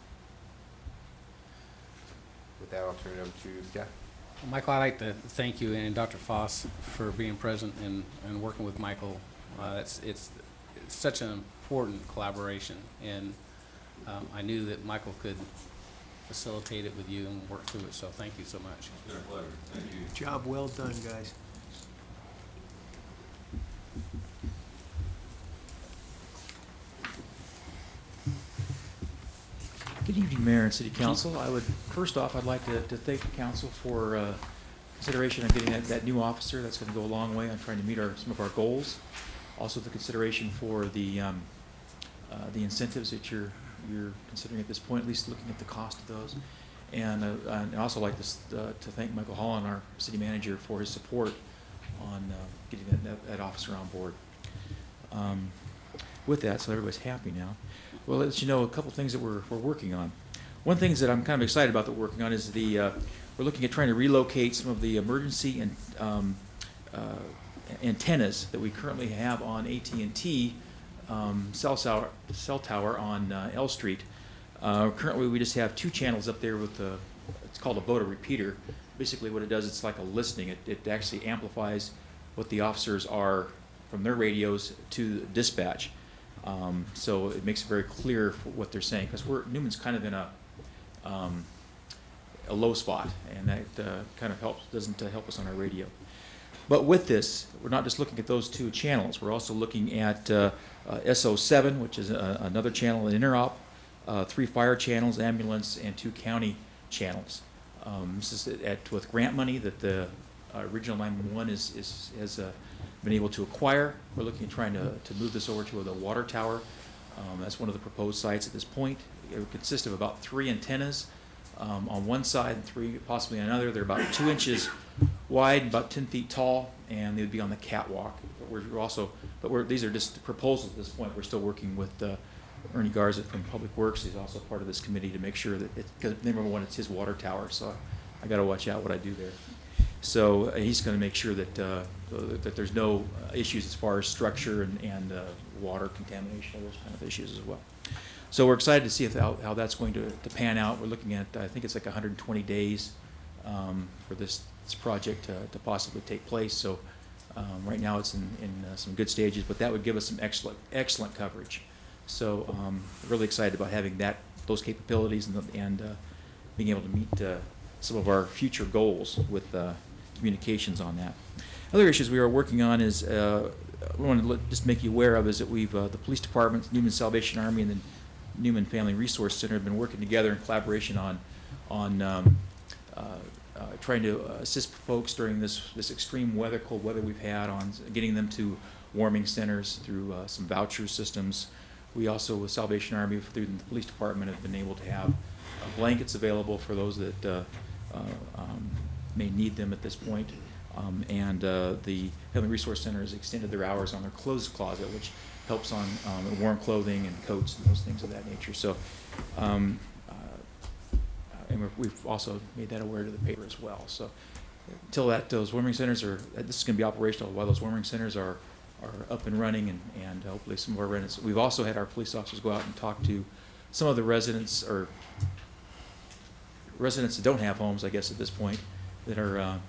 F: With that, I'll turn it over to staff.
G: Well, Michael, I'd like to thank you and Dr. Foss for being present and working with Michael. It's such an important collaboration, and I knew that Michael could facilitate it with you and work through it, so thank you so much.
A: It's been a pleasure. Thank you.
I: Job well done, guys.
M: Good evening, Mayor and City Council. First off, I'd like to thank the council for consideration on getting that new officer. That's going to go a long way on trying to meet some of our goals. Also, the consideration for the incentives that you're considering at this point, at least looking at the cost of those. And I'd also like to thank Michael Holland, our city manager, for his support on getting that officer on board. With that, so everybody's happy now, we'll let you know a couple things that we're working on. One thing that I'm kind of excited about that we're working on is we're looking at trying to relocate some of the emergency and antennas that we currently have on AT&T cell tower on L Street. Currently, we just have 2 channels up there with it's called a voter repeater. Basically, what it does, it's like a listening. It actually amplifies what the officers are from their radios to dispatch. So it makes it very clear what they're saying, because Newman's kind of in a low spot, and that kind of doesn't help us on our radio. But with this, we're not just looking at those 2 channels. We're also looking at SO7, which is another channel, an interop, 3 fire channels, ambulance, and 2 county channels. This is with grant money that the Regional 911 has been able to acquire. We're looking at trying to move this over to the water tower. That's one of the proposed sites at this point. It would consist of about 3 antennas on one side and 3 possibly on another. They're about 2 inches wide, about 10 feet tall, and they would be on the catwalk. But these are just proposals at this point. We're still working with Ernie Garza from Public Works. He's also part of this committee to make sure that because number one, it's his water tower, so I got to watch out what I do there. So he's going to make sure that that there's no issues as far as structure and water contamination, those kind of issues as well. So we're excited to see how that's going to pan out. We're looking at, I think it's like 120 days for this project to possibly take place. So right now it's in some good stages, but that would give us some excellent coverage. So really excited about having those capabilities and being able to meet some of our future goals with communications on that. Other issues we are working on is I want to just make you aware of is that the police department, Newman Salvation Army, and the Newman Family Resource Center have been working together in collaboration on trying to assist folks during this extreme weather, cold weather we've had, on getting them to warming centers through some voucher systems. We also, with Salvation Army, through the police department, have been able to have blankets available for those that may need them at this point. And the Family Resource Center has extended their hours on their clothes closet, which helps on warm clothing and coats and those things of that nature. So, and we've also made that aware to the paper as well. So, until those warming centers this is going to be operational while those warming centers are up and running, and hopefully some of our residents. We've also had our police officers go out and talk to some of the residents that don't have homes, I guess at this point, that are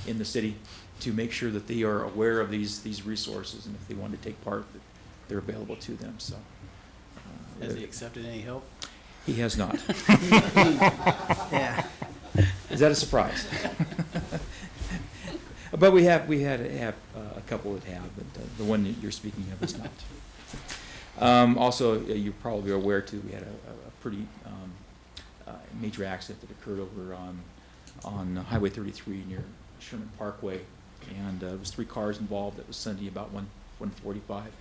M: in the city, to make sure that they are aware of these resources, and if they want to take part, that they're available to them. So,
G: Has he accepted any help?
M: He has not.
I: Yeah.
M: Is that a surprise? But we have a couple that have, but the one that you're speaking of is not. Also, you're probably aware too, we had a pretty major accident that occurred over on Highway 33 near Sherman Parkway, and it was 3 cars involved. That was Sunday about 1:45.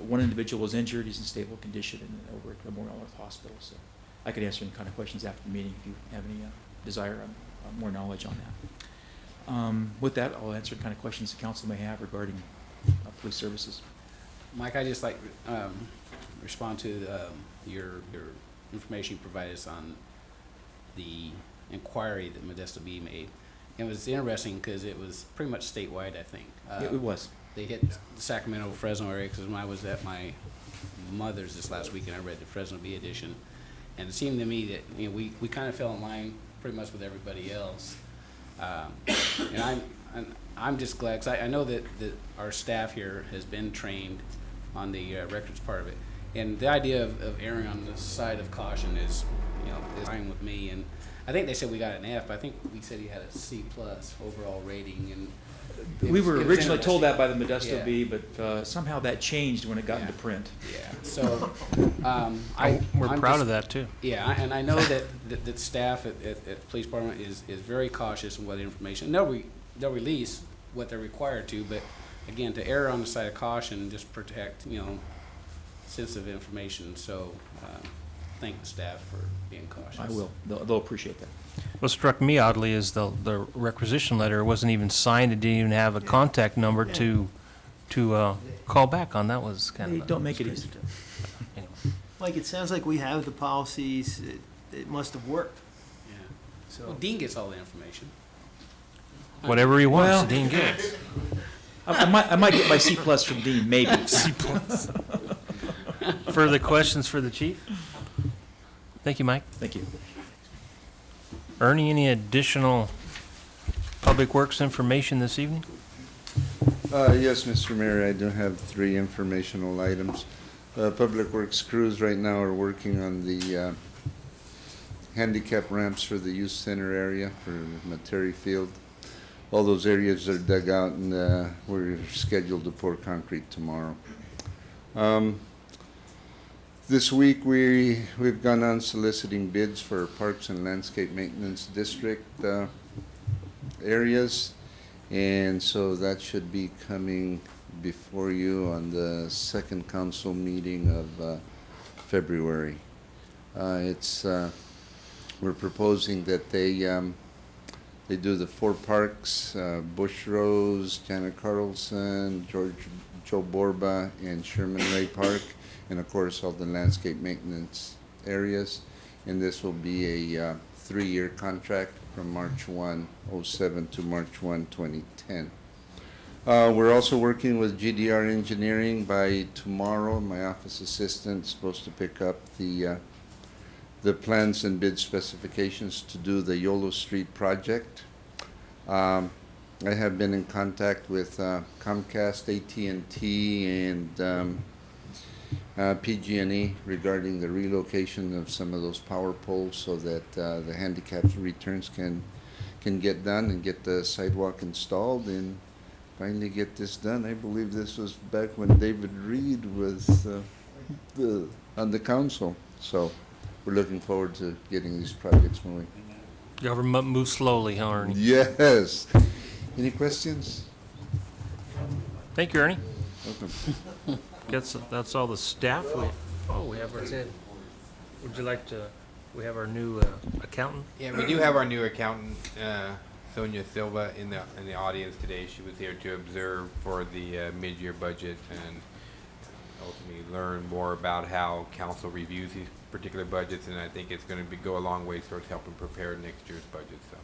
M: One individual was injured. He's in stable condition and over at Memorial North Hospital. So I could answer any kind of questions after the meeting if you have any desire on more knowledge on that. With that, I'll answer the kind of questions the council may have regarding police services.
G: Mike, I just like respond to your information you provided us on the inquiry that Modesto B made. It was interesting because it was pretty much statewide, I think.
M: It was.
G: They hit the Sacramento, Fresno area, because when I was at my mother's this last weekend, I read the Fresno B edition, and it seemed to me that we kind of fell in line pretty much with everybody else. And I'm just glad, because I know that our staff here has been trained on the records part of it, and the idea of erring on the side of caution is fine with me. And I think they said we got an F, but I think we said he had a C+ overall rating, and
M: We were
G: It was
M: originally told that by the
G: interesting.
M: Modesto
G: Yeah.
M: Bee, but somehow that changed when it got
G: Yeah.
M: into print.
G: Yeah, so,
C: We're
G: I'm
C: proud
G: just-
C: of that, too.
G: Yeah, and I know that staff at the police department is very cautious in what information, they'll release what they're required to, but again, to err on the side of caution, and just protect, sensitive information, so, thank the staff for being cautious.
M: I will. They'll appreciate that.
C: What struck me oddly is the requisition letter wasn't even signed. It didn't even have a contact number to call back on. That was kind
M: They
C: of.
M: don't make it easy.
C: Anyway.
I: Mike, it sounds like we have the policies, it must have worked,
G: Yeah.
I: so.
G: Well, Dean gets all the information.
C: Whatever he wants,
M: Well-
C: Dean gets.
M: I might get my C+ from Dean, maybe.
C: Further questions for the chief? Thank you, Mike.
M: Thank you.
C: Ernie, any additional public works information this evening?
L: Yes, Mr. Mayor, I do have 3 informational items. Public Works crews right now are working on the handicap ramps for the youth center area for Materi Field. All those areas are dug out and we're scheduled to pour concrete tomorrow. This week we've gone on soliciting bids for Parks and Landscape Maintenance District areas. And so that should be coming before you on the second council meeting of February. We're proposing that they do the 4 parks, Bush Rose, Janet Carlson, Joe Borba, and Sherman Ray Park, and of course all the landscape maintenance areas. And this will be a 3-year contract from March 1, 07 to March 1, 2010. We're also working with GDR Engineering. By tomorrow, my office assistant is supposed to pick up the plans and bid specifications to do the Yolo Street project. I have been in contact with Comcast, AT&T, and PG&E regarding the relocation of some of those power poles so that the handicapped returns can get done and get the sidewalk installed and finally get this done. I believe this was back when David Reed was on the council. So we're looking forward to getting these projects moving.
C: Government moves slowly, huh, Ernie?
L: Yes. Any questions?
C: Thank you, Ernie.
L: Welcome.
C: That's all the staff. We have our, would you like to, we have our new accountant?
F: Yeah, we do have our new accountant, Sonia Silva, in the audience today. She was here to observe for the mid-year budget and ultimately learn more about how council reviews these particular budgets, and I think it's going to go a long way towards helping prepare next year's budget. So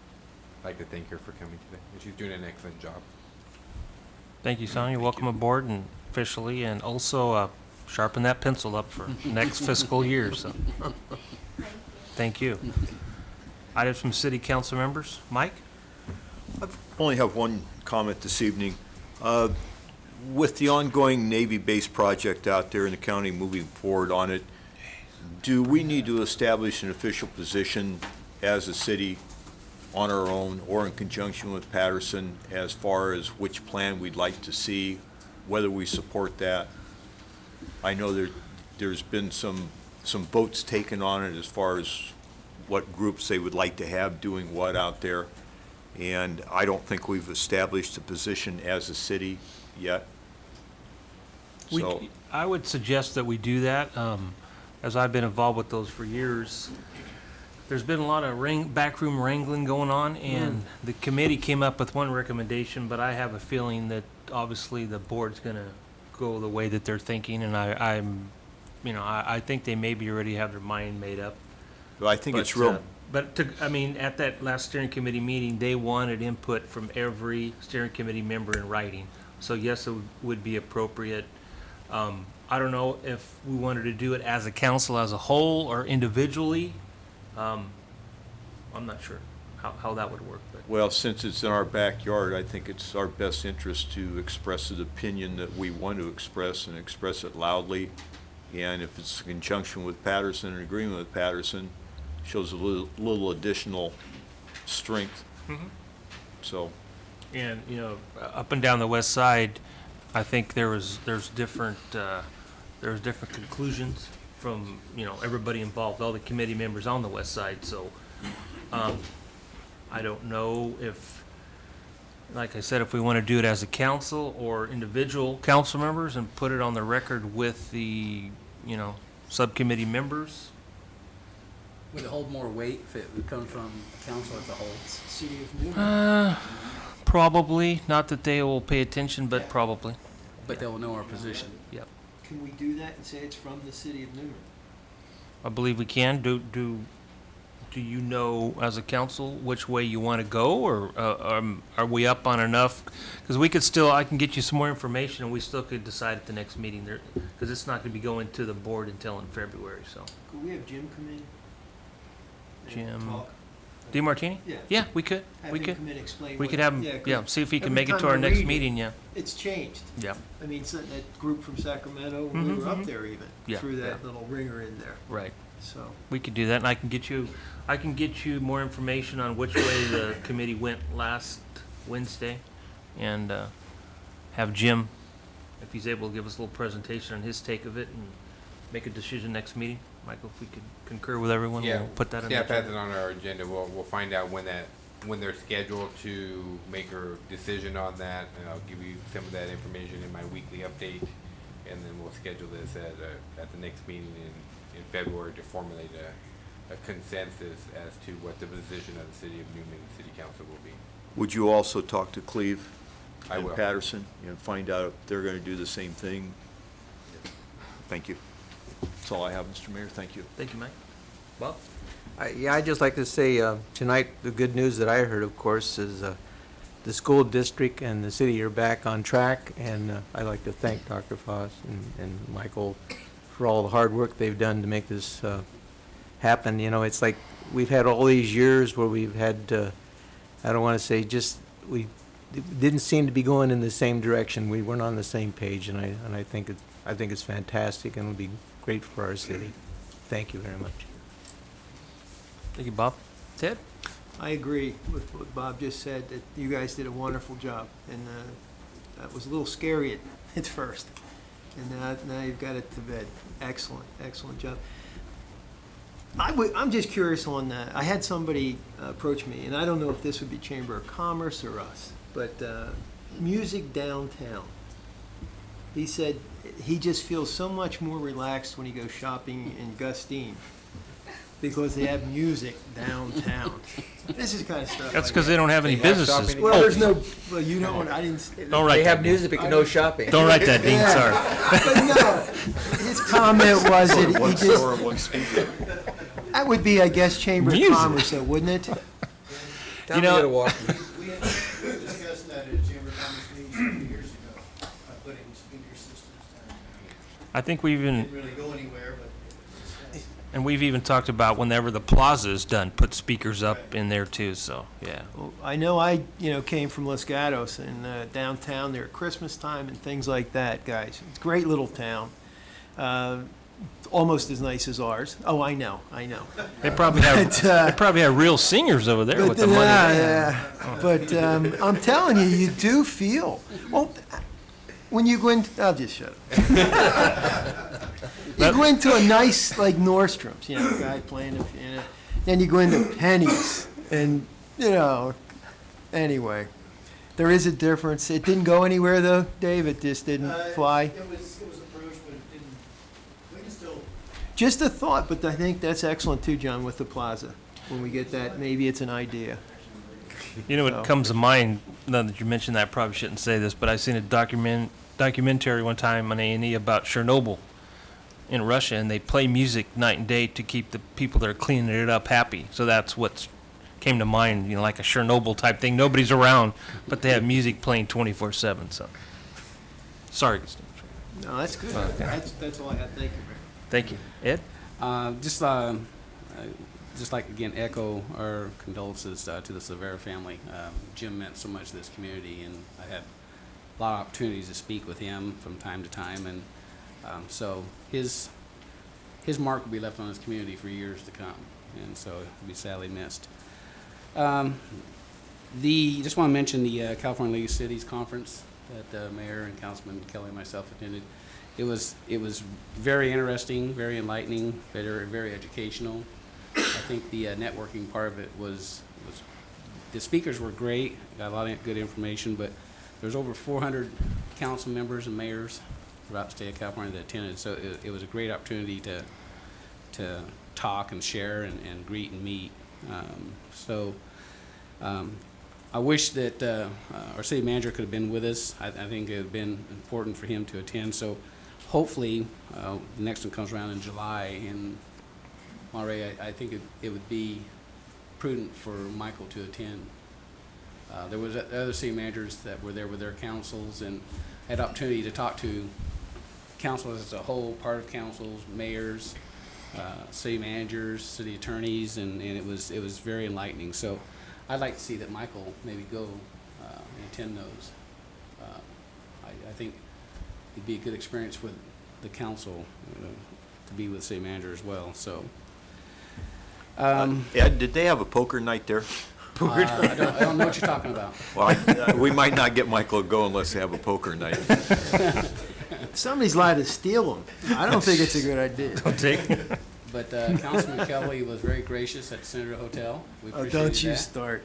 F: I'd like to thank her for coming today, and she's doing an excellent job.
C: Thank you, Sonia. Welcome aboard and officially, and also sharpen that pencil up for next fiscal year. So, thank you. Items from city council members. Mike?
E: I only have one comment this evening. With the ongoing Navy base project out there in the county moving forward on it, do we need to establish an official position as a city on our own or in conjunction with Patterson as far as which plan we'd like to see, whether we support that? I know there's been some votes taken on it as far as what groups they would like to have doing what out there. And I don't think we've established a position as a city yet. So,
C: I would suggest that we do that. As I've been involved with those for years, there's been a lot of backroom wrangling going on, and the committee came up with one recommendation, but I have a feeling that obviously the board's going to go the way that they're thinking, and I think they maybe already have their mind made up.
E: I think it's real.
C: But at that last steering committee meeting, they wanted input from every steering committee member in writing. So yes, it would be appropriate. I don't know if we wanted to do it as a council as a whole or individually. I'm not sure how that would work. But
E: Well, since it's in our backyard, I think it's our best interest to express an opinion that we want to express and express it loudly. And if it's in conjunction with Patterson and agreement with Patterson, shows a little additional strength.
C: Mhm.
E: So
C: And, you know, up and down the west side, I think there's different conclusions from, you know, everybody involved, all the committee members on the west side, so, I don't know if, like I said, if we want to do it as a council or individual council members and put it on the record with the, you know, subcommittee members.
N: Would it hold more weight if it would come from council as a whole?
I: City of Newman.
C: Probably, not that they will pay attention, but probably.
N: But they'll know our position.
C: Yep.
I: Can we do that and say it's from the city of Newman?
C: I believe we can. Do you know, as a council, which way you want to go, or are we up on enough? Because we could still, I can get you some more information, and we still could decide at the next meeting there, because it's not going to be going to the board until in February, so.
I: Could we have Jim come in? and
C: Jim,
I: talk?
C: DeMartini?
I: Yeah.
C: Yeah, we could.
I: Have
C: We
I: him
C: could.
I: come in and explain
C: We
I: what-
C: could have him,
I: 'cause
C: yeah, see if he can
I: every
C: make it
I: time
C: to our
I: I
C: next
I: read it,
C: meeting, yeah.
I: It's changed.
C: Yeah,
I: I mean, so that group from Sacramento, when we
C: Mhm,
I: were up
C: mhm.
I: there even,
C: Yeah,
I: threw that
C: yeah.
I: little ringer in there,
C: right.
I: so.
C: We could do that, and I can get you more information on which way the committee went last Wednesday, and have Jim, if he's able to give us a little presentation on his take of it, and make a decision next meeting. Michael, if we could concur with everyone,
F: Yeah,
C: we'll put that on the
F: staff has
C: agenda.
F: it on our agenda. We'll find out when they're scheduled to make a decision on that, and I'll give you some of that information in my weekly update, and then we'll schedule this at the next meeting in February to formulate a consensus as to what the position of the city of Newman City Council will be.
E: Would you also talk to Cleve
F: I
E: and
F: will.
E: Patterson and find out if they're going to do the same thing? Thank you. That's all I have, Mr. Mayor. Thank you.
C: Thank you, Mike. Bob?
B: Yeah, I'd just like to say, tonight, the good news that I heard, of course, is the school district and the city are back on track, and I'd like to thank Dr. Foss and Michael for all the hard work they've done to make this happen. You know, it's like we've had all these years where we've had, I don't want to say just, we didn't seem to be going in the same direction. We weren't on the same page, and I think it's fantastic, and it'll be great for our city. Thank you very much.
C: Thank you, Bob. Ted?
I: I agree with what Bob just said, that you guys did a wonderful job, and that was a little scary at first, and now you've got it to bed. Excellent, excellent job. I'm just curious on that. I had somebody approach me, and I don't know if this would be Chamber of Commerce or us, but music downtown. He said he just feels so much more relaxed when he goes shopping in Gustine because they have music downtown. This is kind of stuff.
C: That's
I: I
C: because
I: get.
C: they don't have any
F: They have
C: businesses.
F: shopping
I: Well, there's no. Well, you know what? I didn't.
C: Don't write
B: They
C: that.
B: have music, but no shopping.
C: Don't write that, Dean,
I: Yeah.
C: sorry.
I: But no, his comment was that he
E: One
I: just.
E: store, one speaker.
I: That would be, I guess, Chamber
C: Music.
I: of Commerce, though, wouldn't it?
B: Tell me
C: know-
B: how to walk.
A: We discussed that at Chamber of Commerce meetings a few years ago, by putting speaker systems down.
C: I think we've even,
A: Didn't really go anywhere, but it was discussed.
C: and we've even talked about whenever the plaza is done, put speakers up in there too, so, yeah.
I: Well, I know I, came from Los Gatos and downtown there at Christmas time and things like that, guys. It's a great little town. Almost as nice as ours. Oh, I know.
C: They probably have, they probably have real singers over there with the money.
I: Yeah. But I'm telling you, you do feel. Well, when you go into, I'll just shut up. You go into a nice, like Nordstrom's, guy playing, then you go into Penny's, and, anyway. There is a difference. It didn't go anywhere, though, Dave? It just didn't fly?
A: It was approached, but it didn't, we can still.
I: Just a thought, but I think that's excellent, too, John, with the plaza. When we get that, maybe it's an idea.
C: You know what
I: So-
C: comes to mind, now that you mentioned that, I probably shouldn't say this, but I seen a documentary one time on A&E about Chernobyl in Russia, and they play music night and day to keep the people that are cleaning it up happy. So that's what's came to mind, like a Chernobyl type thing. Nobody's around, but they have music playing 24/7. So, sorry, Christine.
I: No, that's good. That's all I had. Thank you, Mayor.
C: Thank you, Ed.
N: Just like, again, echo our condolences to the Severa family. Jim meant so much to this community, and I had a lot of opportunities to speak with him from time to time, and so his mark will be left on this community for years to come, and so he'll be sadly missed. Just want to mention the California League of Cities Conference that Mayor and Councilman Kelly and myself attended. It was very interesting, very enlightening, very educational. I think the networking part of it was the speakers were great, got a lot of good information, but there's over 400 council members and mayors throughout the state of California that attended, so it was a great opportunity to talk and share and greet and meet. I wish that our city manager could have been with us. I think it would have been important for him to attend, so hopefully the next one comes around in July in Monterey. I think it would be prudent for Michael to attend. There was other city managers that were there with their councils and had opportunity to talk to councils as a whole, part of councils, mayors, city managers, city attorneys, and it was very enlightening. So I'd like to see that Michael maybe go and attend those. I think it'd be a good experience with the council to be with city manager as well. So.
E: Ed, did they have a poker night there?
N: I don't know what you're talking about.
E: Well, we might not get Michael to go unless they have a poker night.
I: Somebody's liable to steal them. I don't think it's a good idea.
C: Don't take.
N: But Councilman Kelly was very gracious at the Senator Hotel. We
I: Oh,
N: appreciated
I: don't you
N: that.
I: start.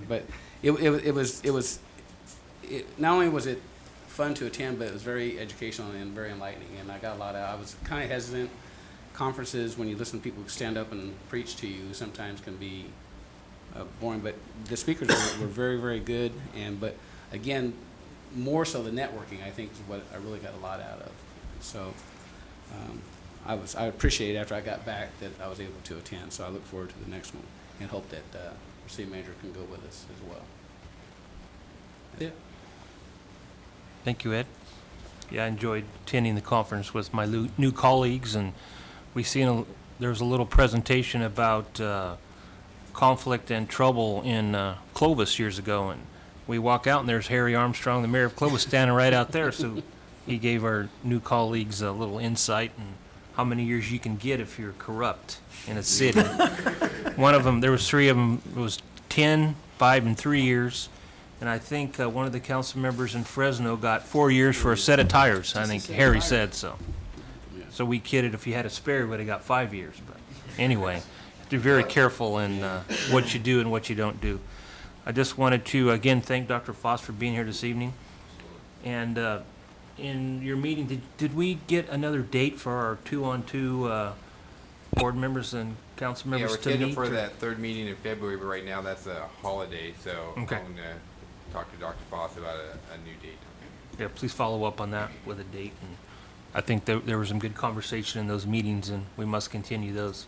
N: But it was not only was it fun to attend, but it was very educational and very enlightening. And I got a lot out. I was kind of hesitant. Conferences, when you listen to people stand up and preach to you, sometimes can be boring. But the speakers were very, very good. But again, more so the networking, I think, is what I really got a lot out of. So I appreciate after I got back that I was able to attend. So I look forward to the next one and hope that our city manager can go with us as well. That's it.
C: Thank you, Ed. Yeah, I enjoyed attending the conference with my new colleagues, and there was a little presentation about conflict and trouble in Clovis years ago, and we walk out and there's Harry Armstrong, the mayor of Clovis, standing right out there. So he gave our new colleagues a little insight and how many years you can get if you're corrupt in a city. One of them, there was 3 of them, it was 10, 5, and 3 years. And I think one of the council members in Fresno got 4 years for a set of tires. I think Harry said so. So we kidded if he had a spare, he would have got 5 years. But anyway, be very careful in what you do and what you don't do. I just wanted to, again, thank Dr. Foss for being here this evening. And in your meeting, did we get another date for our 2-on-2 board members and council members to meet?
F: Yeah, we're scheduled for that third meeting in February, but right now that's a holiday, so
C: Okay.
F: I'm going to talk to Dr. Foss about a new date.
C: Yeah, please follow up on that with a date. And I think there was some good conversation in those meetings, and we must continue those.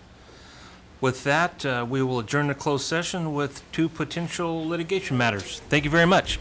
C: With that, we will adjourn the closed session with 2 potential litigation matters. Thank you very much.